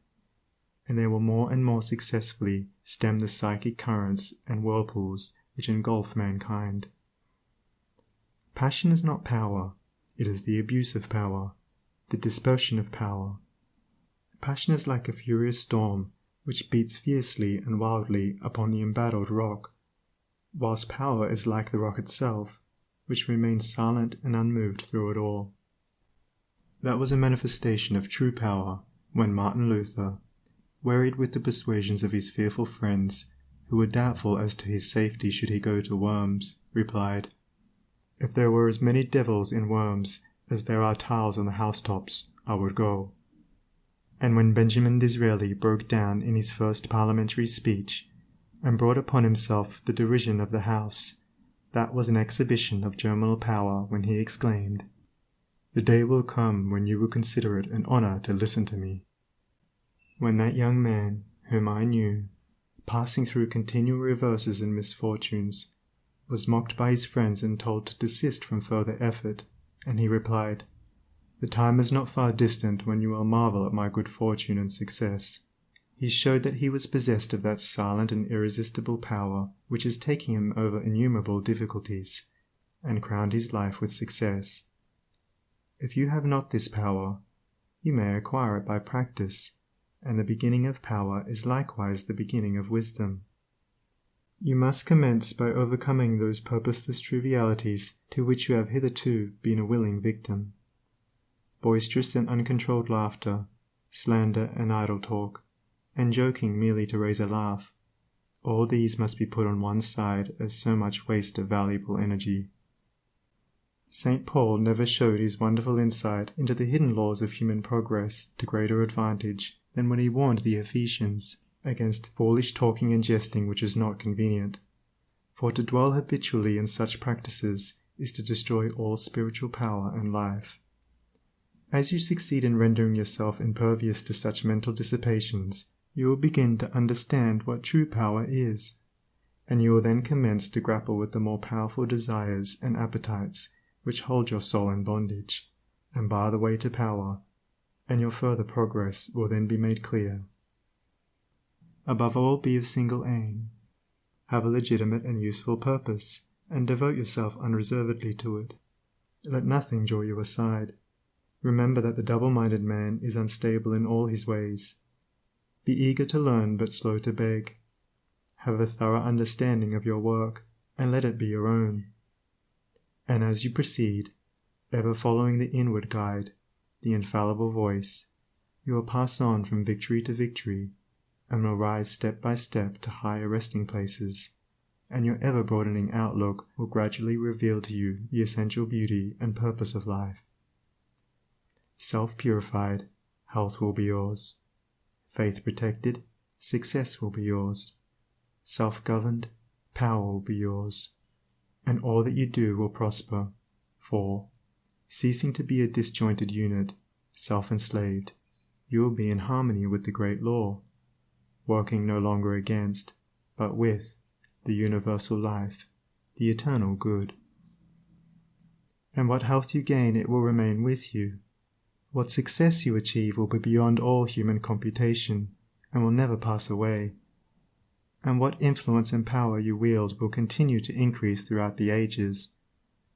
and they will more and more successfully stem the psychic currents and whirlpools which engulf mankind. Passion is not power, it is the abuse of power, the dispersion of power. Passion is like a furious storm which beats fiercely and wildly upon the embattled rock, whilst power is like the rock itself, which remains silent and unmoved through it all. That was a manifestation of true power when Martin Luther, wearied with the persuasions of his fearful friends, who were doubtful as to his safety should he go to Worms, replied, "If there were as many devils in Worms as there are tiles on the housetops, I would go." And when Benjamin Disraeli broke down in his first parliamentary speech, and brought upon himself the derision of the House, that was an exhibition of germinal power when he exclaimed, "The day will come when you will consider it an honour to listen to me." When that young man, whom I knew, passing through continual reverses and misfortunes, was mocked by his friends and told to desist from further effort, and he replied, "The time is not far distant when you will marvel at my good fortune and success." He showed that he was possessed of that silent and irresistible power which is taking him over innumerable difficulties, and crowned his life with success. If you have not this power, you may acquire it by practice, and the beginning of power is likewise the beginning of wisdom. You must commence by overcoming those purposeless trivialities to which you have hitherto been a willing victim. Boisterous and uncontrolled laughter, slander and idle talk, and joking merely to raise a laugh, all these must be put on one side as so much waste of valuable energy. St. Paul never showed his wonderful insight into the hidden laws of human progress to greater advantage than when he warned the Ephesians against foolish talking and jesting which is not convenient, for to dwell habitually in such practices is to destroy all spiritual power and life. As you succeed in rendering yourself impervious to such mental dissipations, you will begin to understand what true power is, and you will then commence to grapple with the more powerful desires and appetites which hold your soul in bondage, and bar the way to power, and your further progress will then be made clear. Above all, be of single aim. Have a legitimate and useful purpose, and devote yourself unreservedly to it. Let nothing draw you aside. Remember that the double-minded man is unstable in all his ways. Be eager to learn but slow to beg. Have a thorough understanding of your work, and let it be your own. And as you proceed, ever following the inward guide, the infallible voice, you will pass on from victory to victory, and will rise step by step to higher resting places, and your ever-broadening outlook will gradually reveal to you the essential beauty and purpose of life. Self-purified, health will be yours. Faith protected, success will be yours. Self-governed, power will be yours. And all that you do will prosper, for, ceasing to be a disjointed unit, self-enslaved, you will be in harmony with the great law, working no longer against, but with, the universal life, the eternal good. And what health you gain, it will remain with you. What success you achieve will be beyond all human computation, and will never pass away. And what influence and power you wield will continue to increase throughout the ages,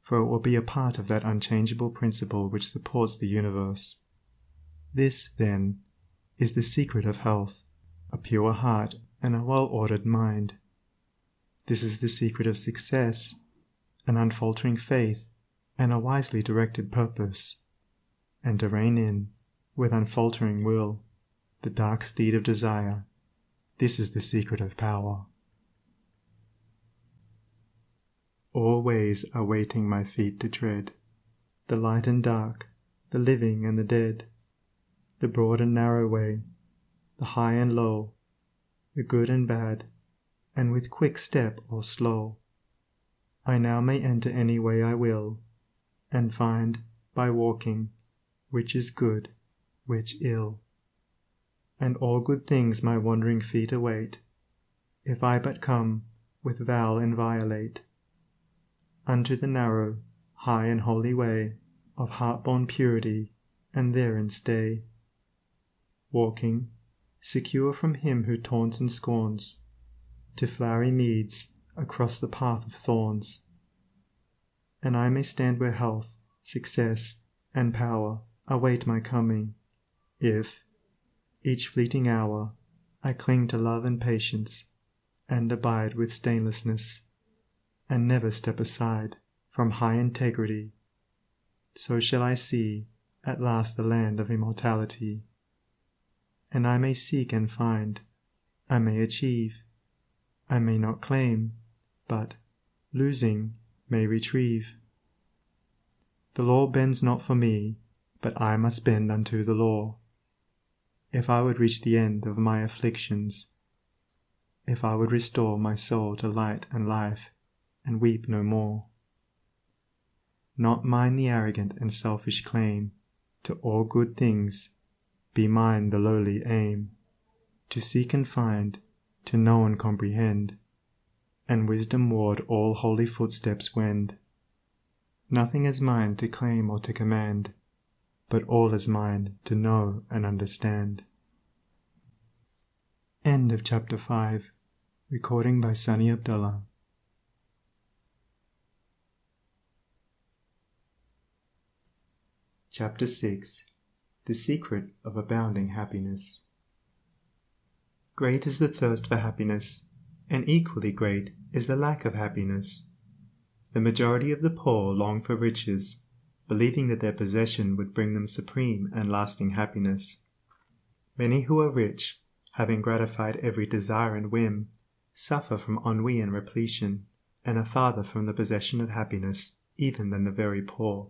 for it will be a part of that unchangeable principle which supports the universe. This, then, is the secret of health, a pure heart and a well-ordered mind. This is the secret of success, an unfaltering faith and a wisely directed purpose, and to rein in, with unfaltering will, the dark steed of desire. This is the secret of power. All ways are waiting my feet to tread, the light and dark, the living and the dead, the broad and narrow way, the high and low, the good and bad, and with quick step or slow, I now may enter any way I will, and find, by walking, which is good, which ill. And all good things my wandering feet await, if I but come, with vow inviolate, unto the narrow, high and holy way of heart-born purity, and therein stay, walking, secure from him who taunts and scorns, to flowery meads across the path of thorns. And I may stand where health, success, and power await my coming, if, each fleeting hour, I cling to love and patience, and abide with stainlessness, and never step aside from high integrity. So shall I see at last the land of immortality. And I may seek and find, I may achieve, I may not claim, but, losing, may retrieve. The law bends not for me, but I must bend unto the law, if I would reach the end of my afflictions, if I would restore my soul to light and life, and weep no more. Not mine the arrogant and selfish claim to all good things, be mine the lowly aim, to seek and find, to know and comprehend, and wisdom-ward all holy footsteps wend. Nothing is mine to claim or to command, but all is mine to know and understand. End of Chapter 5. Recording by Sunny Abdullah. Chapter 6. The Secret of Abounding Happiness. Great is the thirst for happiness, and equally great is the lack of happiness. The majority of the poor long for riches, believing that their possession would bring them supreme and lasting happiness. Many who are rich, having gratified every desire and whim, suffer from ennui and repletion, and are farther from the possession of happiness even than the very poor.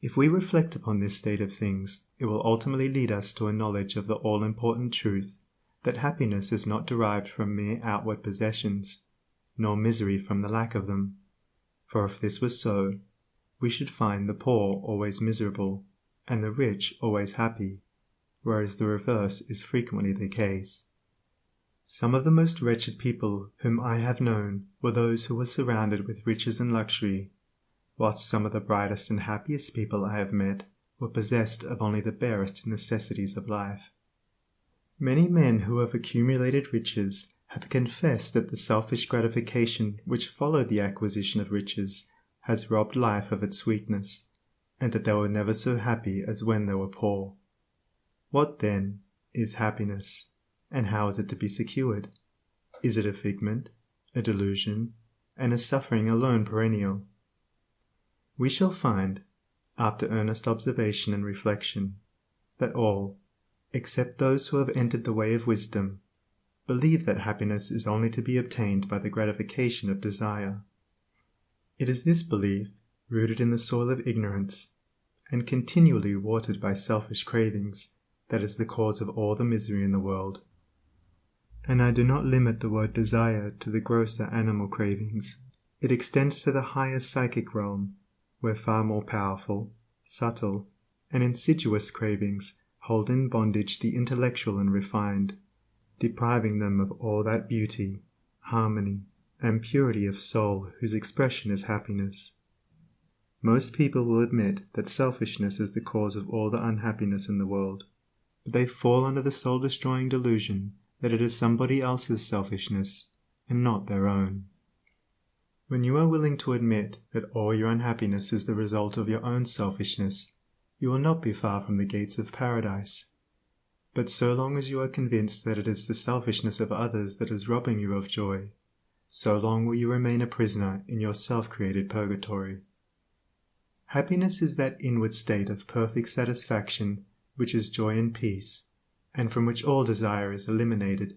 If we reflect upon this state of things, it will ultimately lead us to a knowledge of the all-important truth that happiness is not derived from mere outward possessions, nor misery from the lack of them. For if this was so, we should find the poor always miserable, and the rich always happy, whereas the reverse is frequently the case. Some of the most wretched people whom I have known were those who were surrounded with riches and luxury, whilst some of the brightest and happiest people I have met were possessed of only the barest necessities of life. Many men who have accumulated riches have confessed that the selfish gratification which followed the acquisition of riches has robbed life of its sweetness, and that they were never so happy as when they were poor. What, then, is happiness, and how is it to be secured? Is it a figment, a delusion, and a suffering alone perennial? We shall find, after earnest observation and reflection, that all, except those who have entered the way of wisdom, believe that happiness is only to be obtained by the gratification of desire. It is this belief, rooted in the soil of ignorance, and continually watered by selfish cravings, that is the cause of all the misery in the world. And I do not limit the word desire to the grosser animal cravings. It extends to the higher psychic realm, where far more powerful, subtle, and insidious cravings hold in bondage the intellectual and refined, depriving them of all that beauty, harmony, and purity of soul whose expression is happiness. Most people will admit that selfishness is the cause of all the unhappiness in the world, but they fall under the soul-destroying delusion that it is somebody else's selfishness, and not their own. When you are willing to admit that all your unhappiness is the result of your own selfishness, you will not be far from the gates of paradise. But so long as you are convinced that it is the selfishness of others that is robbing you of joy, so long will you remain a prisoner in your self-created purgatory. Happiness is that inward state of perfect satisfaction which is joy and peace, and from which all desire is eliminated.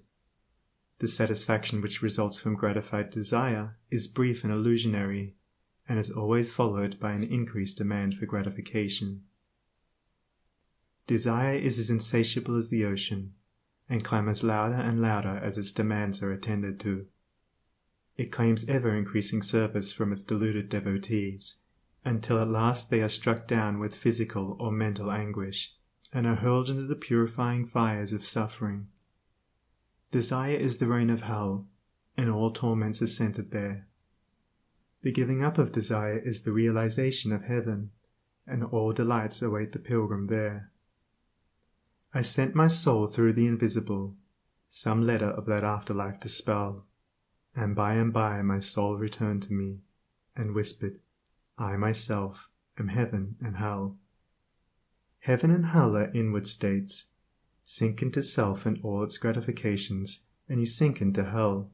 The satisfaction which results from gratified desire is brief and illusionary, and is always followed by an increased demand for gratification. Desire is as insatiable as the ocean, and clamors louder and louder as its demands are attended to. It claims ever-increasing service from its deluded devotees, until at last they are struck down with physical or mental anguish, and are hurled into the purifying fires of suffering. Desire is the reign of hell, and all torments are centered there. The giving up of desire is the realization of heaven, and all delights await the pilgrim there. I sent my soul through the invisible, some letter of that afterlife to spell, and by my soul returned to me, and whispered, I myself am heaven and hell. Heaven and hell are inward states. Sink into self and all its gratifications, and you sink into hell.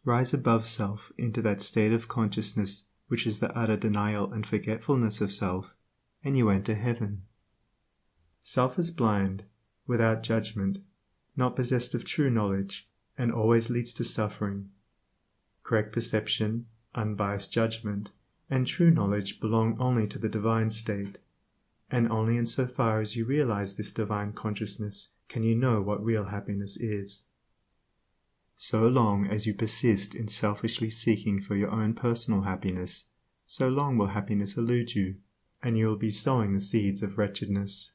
Rise above self into that state of consciousness which is the utter denial and forgetfulness of self, and you enter heaven. Self is blind, without judgment, not possessed of true knowledge, and always leads to suffering. Correct perception, unbiased judgment, and true knowledge belong only to the divine state, and only in so far as you realize this divine consciousness can you know what real happiness is. So long as you persist in selfishly seeking for your own personal happiness, so long will happiness elude you, and you will be sowing the seeds of wretchedness.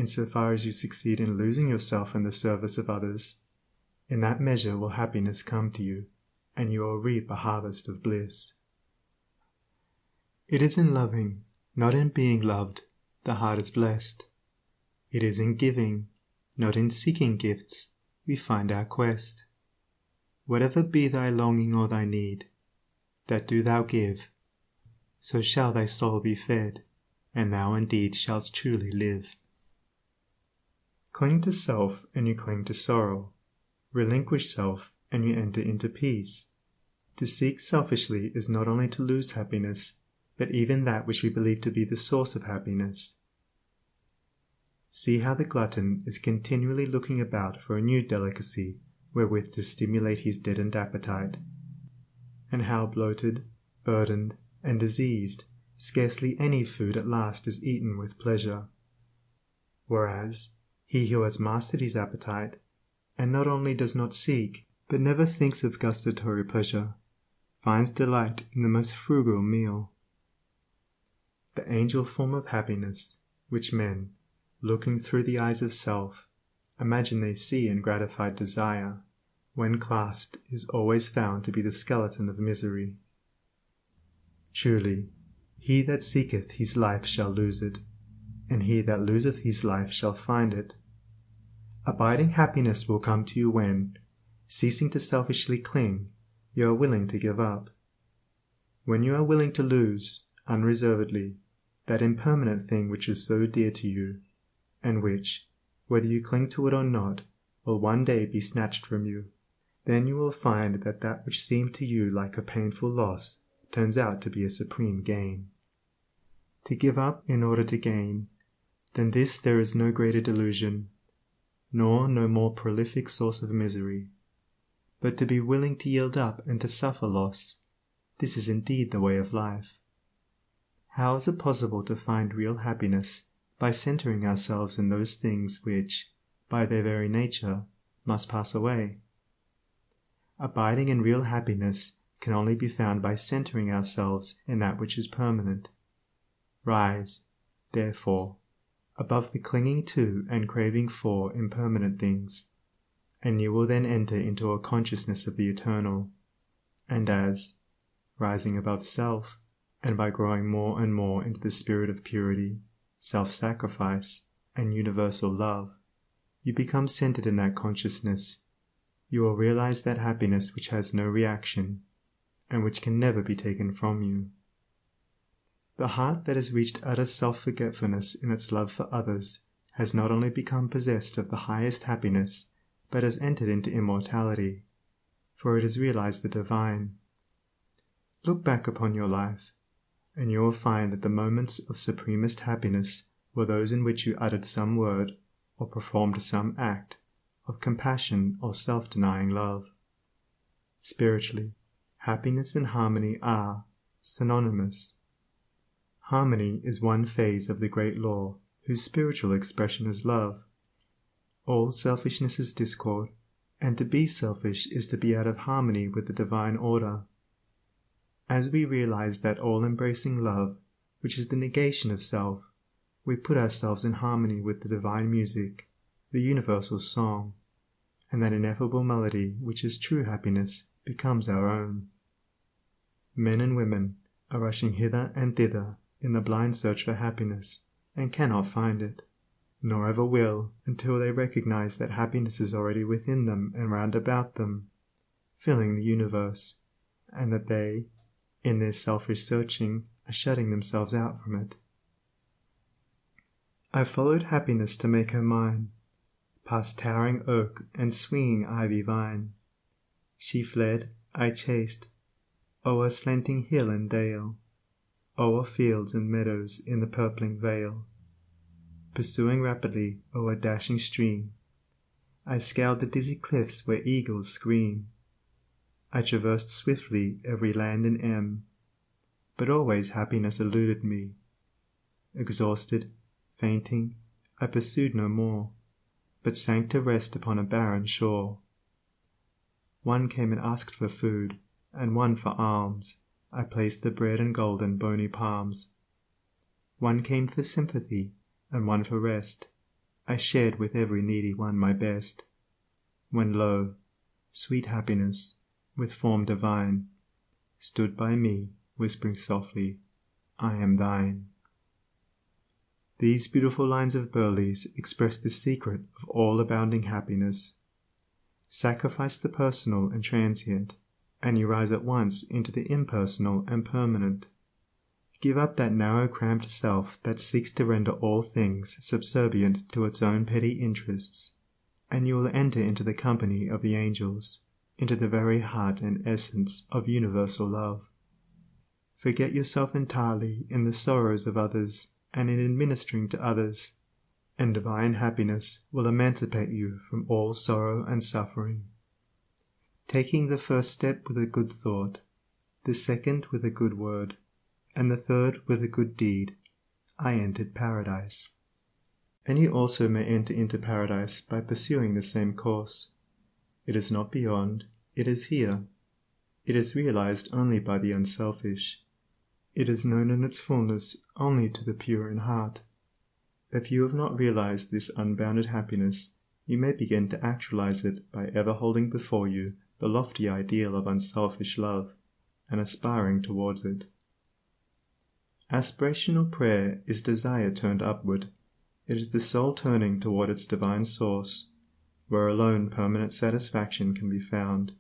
insofar as you succeed in losing yourself in the service of others, in that measure will happiness come to you, and you will reap a harvest of bliss. It is in loving, not in being loved, the heart is blessed. It is in giving, not in seeking gifts, we find our quest. Whatever be thy longing or thy need, that do thou give, so shall thy soul be fed, and thou indeed shalt truly live. Cling to self and you cling to sorrow. Relinquish self and you enter into peace. To seek selfishly is not only to lose happiness, but even that which we believe to be the source of happiness. See how the glutton is continually looking about for a new delicacy wherewith to stimulate his deadened appetite, and how bloated, burdened, and diseased scarcely any food at last is eaten with pleasure. Whereas he who has mastered his appetite, and not only does not seek, but never thinks of gustatory pleasure, finds delight in the most frugal meal. The angel form of happiness, which men, looking through the eyes of self, imagine they see in gratified desire, when clasped is always found to be the skeleton of misery. Truly, he that seeketh his life shall lose it, and he that loseth his life shall find it. Abiding happiness will come to you when, ceasing to selfishly cling, you are willing to give up. When you are willing to lose, unreservedly, that impermanent thing which is so dear to you, and which, whether you cling to it or not, will one day be snatched from you, then you will find that that which seemed to you like a painful loss turns out to be a supreme gain. To give up in order to gain, than this there is no greater delusion, nor no more prolific source of misery. But to be willing to yield up and to suffer loss, this is indeed the way of life. How is it possible to find real happiness by centering ourselves in those things which, by their very nature, must pass away? Abiding in real happiness can only be found by centering ourselves in that which is permanent. Rise, therefore, above the clinging to and craving for impermanent things, and you will then enter into a consciousness of the eternal, and as, rising above self, and by growing more and more into the spirit of purity, self-sacrifice, and universal love, you become centered in that consciousness, you will realize that happiness which has no reaction, and which can never be taken from you. The heart that has reached utter self-forgetfulness in its love for others has not only become possessed of the highest happiness, but has entered into immortality, for it has realized the divine. Look back upon your life, and you will find that the moments of supremest happiness were those in which you uttered some word, or performed some act, of compassion or self-denying love. Spiritually, happiness and harmony are synonymous. Harmony is one phase of the great law, whose spiritual expression is love. All selfishness is discord, and to be selfish is to be out of harmony with the divine order. As we realize that all-embracing love, which is the negation of self, we put ourselves in harmony with the divine music, the universal song, and that ineffable melody which is true happiness becomes our own. Men and women are rushing hither and thither in the blind search for happiness, and cannot find it, nor ever will until they recognize that happiness is already within them and round about them, filling the universe, and that they, in their selfish searching, are shutting themselves out from it. I followed happiness to make her mine, past towering oak and swinging ivy vine. She fled, I chased, o'er slanting hill and dale, o'er fields and meadows in the purpling vale. Pursuing rapidly o'er dashing stream, I scaled the dizzy cliffs where eagles scream. I traversed swiftly every land and em, but always happiness eluded me. Exhausted, fainting, I pursued no more, but sank to rest upon a barren shore. One came and asked for food, and one for alms. I placed the bread and gold in bony palms. One came for sympathy, and one for rest. I shared with every needy one my best. When lo, sweet happiness, with form divine, stood by me, whispering softly, I am thine. These beautiful lines of Burleigh's express the secret of all abounding happiness. Sacrifice the personal and transient, and you rise at once into the impersonal and permanent. Give up that narrow cramped self that seeks to render all things subservient to its own petty interests, and you will enter into the company of the angels, into the very heart and essence of universal love. Forget yourself entirely in the sorrows of others and in administering to others, and divine happiness will emancipate you from all sorrow and suffering. Taking the first step with a good thought, the second with a good word, and the third with a good deed, I entered paradise. And you also may enter into paradise by pursuing the same course. It is not beyond, it is here. It is realized only by the unselfish. It is known in its fullness only to the pure in heart. If you have not realized this unbounded happiness, you may begin to actualize it by ever holding before you the lofty ideal of unselfish love, and aspiring towards it. Aspirational prayer is desire turned upward. It is the soul turning toward its divine source, where alone permanent satisfaction can be found.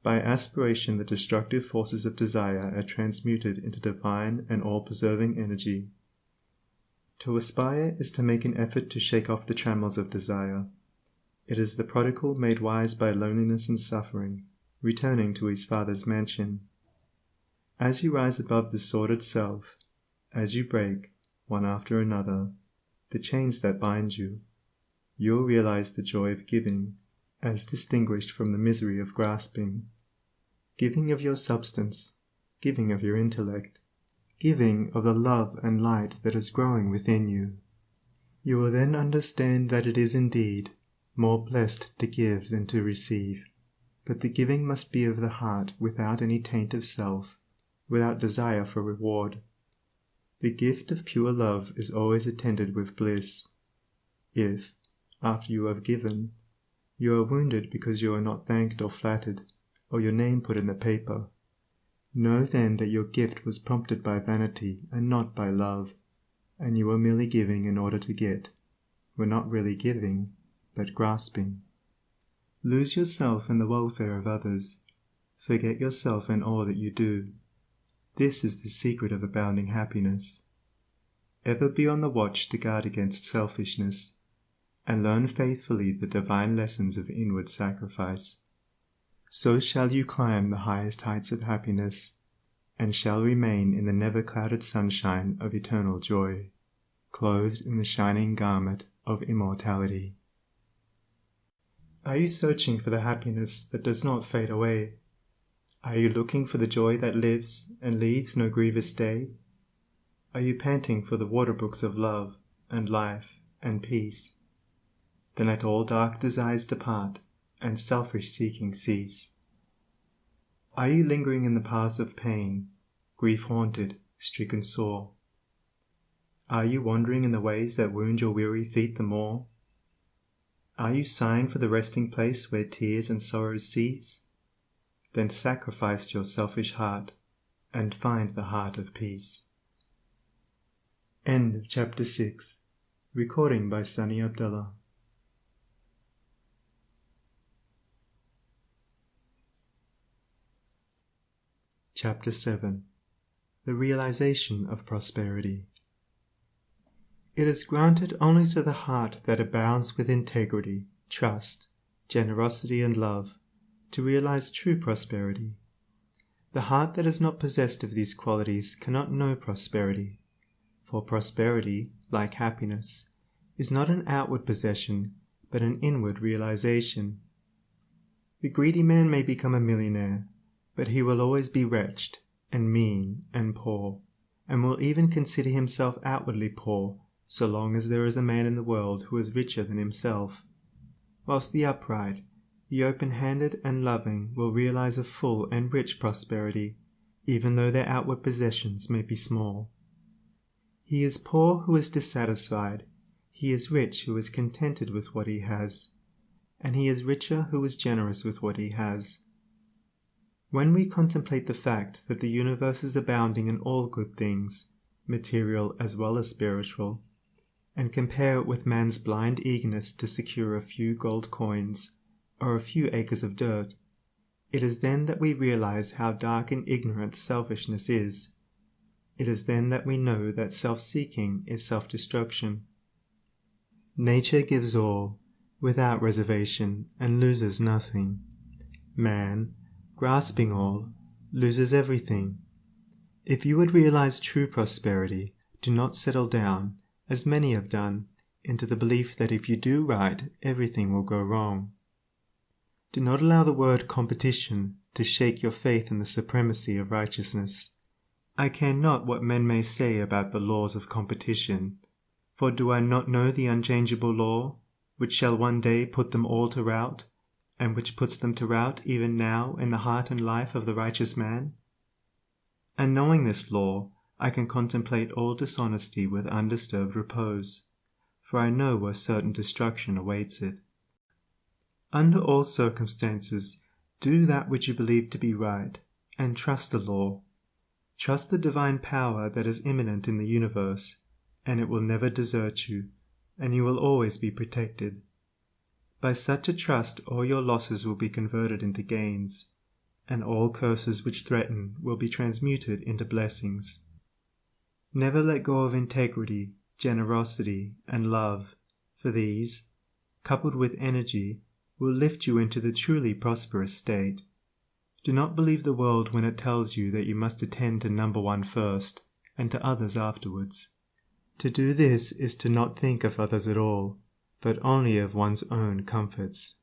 By aspiration the destructive forces of desire are transmuted into divine and all-preserving energy. To aspire is to make an effort to shake off the trammels of desire. It is the prodigal made wise by loneliness and suffering, returning to his Father's mansion. As you rise above the sordid self, as you break, one after another, the chains that bind you, you'll realize the joy of giving, as distinguished from the misery of grasping. Giving of your substance, giving of your intellect, giving of the love and light that is growing within you. You will then understand that it is indeed more blessed to give than to receive, but the giving must be of the heart without any taint of self, without desire for reward. The gift of pure love is always attended with bliss. If, after you have given, you are wounded because you are not thanked or flattered, or your name put in the paper, know then that your gift was prompted by vanity and not by love, and you were merely giving in order to get, were not really giving, but grasping. Lose yourself in the welfare of others. Forget yourself in all that you do. This is the secret of abounding happiness. Ever be on the watch to guard against selfishness, and learn faithfully the divine lessons of inward sacrifice. So shall you climb the highest heights of happiness, and shall remain in the never-clouded sunshine of eternal joy, clothed in the shining garment of immortality. Are you searching for the happiness that does not fade away? Are you looking for the joy that lives and leaves no grievous day? Are you panting for the waterbrooks of love and life and peace? Then let all dark desires depart and selfish seeking cease. Are you lingering in the paths of pain, grief-haunted, stricken sore? Are you wandering in the ways that wound your weary feet the more? Are you sighing for the resting place where tears and sorrows cease? Then sacrifice your selfish heart, and find the heart of peace. End of Chapter 6. Recording by Sunny Abdullah. Chapter 7. The Realization of Prosperity. It is granted only to the heart that abounds with integrity, trust, generosity and love, to realize true prosperity. The heart that is not possessed of these qualities cannot know prosperity, for prosperity, like happiness, is not an outward possession, but an inward realization. The greedy man may become a millionaire, but he will always be wretched, and mean, and poor, and will even consider himself outwardly poor so long as there is a man in the world who is richer than himself, whilst the upright, the open-handed and loving will realize a full and rich prosperity, even though their outward possessions may be small. He is poor who is dissatisfied, He is rich who is contented with what he has, and he is richer who is generous with what he has. When we contemplate the fact that the universe is abounding in all good things, material as well as spiritual, and compare it with man's blind eagerness to secure a few gold coins or a few acres of dirt, it is then that we realize how dark and ignorant selfishness is. It is then that we know that self-seeking is self-destruction. Nature gives all, without reservation, and loses nothing. Man, grasping all, loses everything. If you would realize true prosperity, do not settle down, as many have done, into the belief that if you do right, everything will go wrong. Do not allow the word competition to shake your faith in the supremacy of righteousness. I care not what men may say about the laws of competition, for do I not know the unchangeable law, which shall one day put them all to rout, and which puts them to rout even now in the heart and life of the righteous man? And knowing this law, I can contemplate all dishonesty with undisturbed repose, for I know where certain destruction awaits it. Under all circumstances, do that which you believe to be right, and trust the law. Trust the divine power that is immanent in the universe, and it will never desert you, and you will always be protected. By such a trust all your losses will be converted into gains, and all curses which threaten will be transmuted into blessings. Never let go of integrity, generosity, and love, for these, coupled with energy, will lift you into the truly prosperous state. Do not believe the world when it tells you that you must attend to number one first, and to others afterwards. To do this is to not think of others at all, but only of one's own comforts.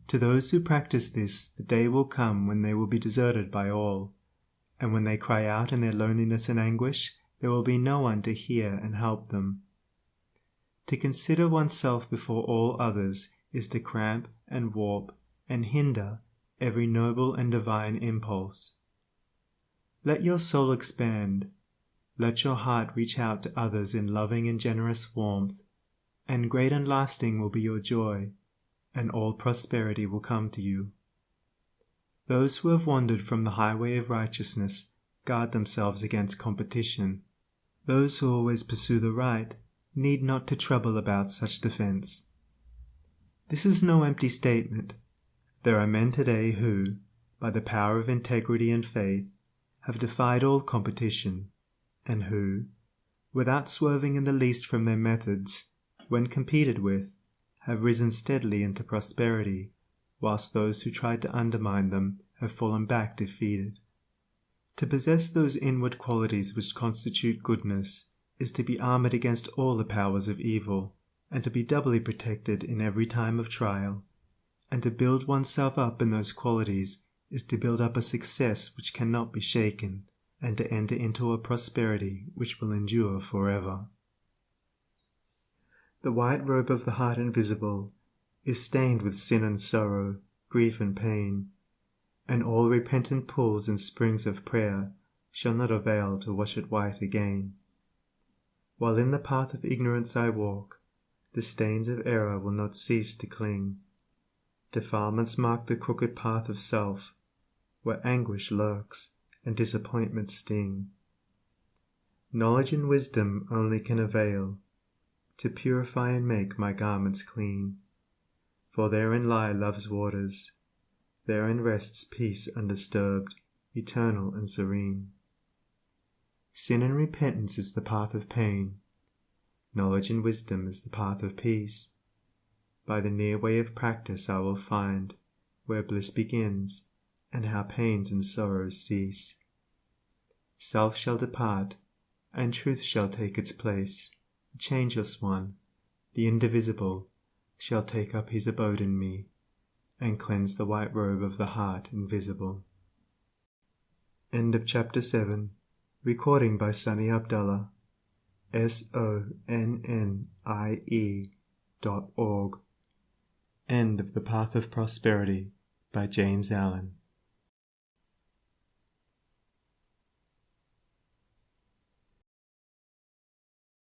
To those who practice this, the day will come when they will be deserted by all, and when they cry out in their loneliness and anguish, there will be no one to hear and help them. To consider oneself before all others is to cramp and warp and hinder every noble and divine impulse. Let your soul expand. Let your heart reach out to others in loving and generous warmth, and great and lasting will be your joy, and all prosperity will come to you. Those who have wandered from the highway of righteousness guard themselves against competition. Those who always pursue the right need not to trouble about such defense. This is no empty statement. There are men today who, by the power of integrity and faith, have defied all competition, and who, without swerving in the least from their methods, when competed with, have risen steadily into prosperity, whilst those who tried to undermine them have fallen back defeated. To possess those inward qualities which constitute goodness is to be armored against all the powers of evil, and to be doubly protected in every time of trial. And to build oneself up in those qualities is to build up a success which cannot be shaken, and to enter into a prosperity which will endure forever. The white robe of the heart invisible is stained with sin and sorrow, grief and pain, and all repentant pools and springs of prayer shall not avail to wash it white again. While in the path of ignorance I walk, the stains of error will not cease to cling. Defilements mark the crooked path of self, where anguish lurks and disappointments sting. Knowledge and wisdom only can avail to purify and make my garments clean, for therein lie love's waters, therein rests peace undisturbed, eternal and serene. Sin and repentance is the path of pain, knowledge and wisdom is the path of peace. By the near way of practice I will find where bliss begins, and how pains and sorrows cease. Self shall depart, and truth shall take its place. The changeless one, the indivisible, shall take up his abode in me, and cleanse the white robe of the heart invisible. End of Chapter 7. Recording by Sunny Abdullah. SONNIE.org. End of The Path of Prosperity by James Allen.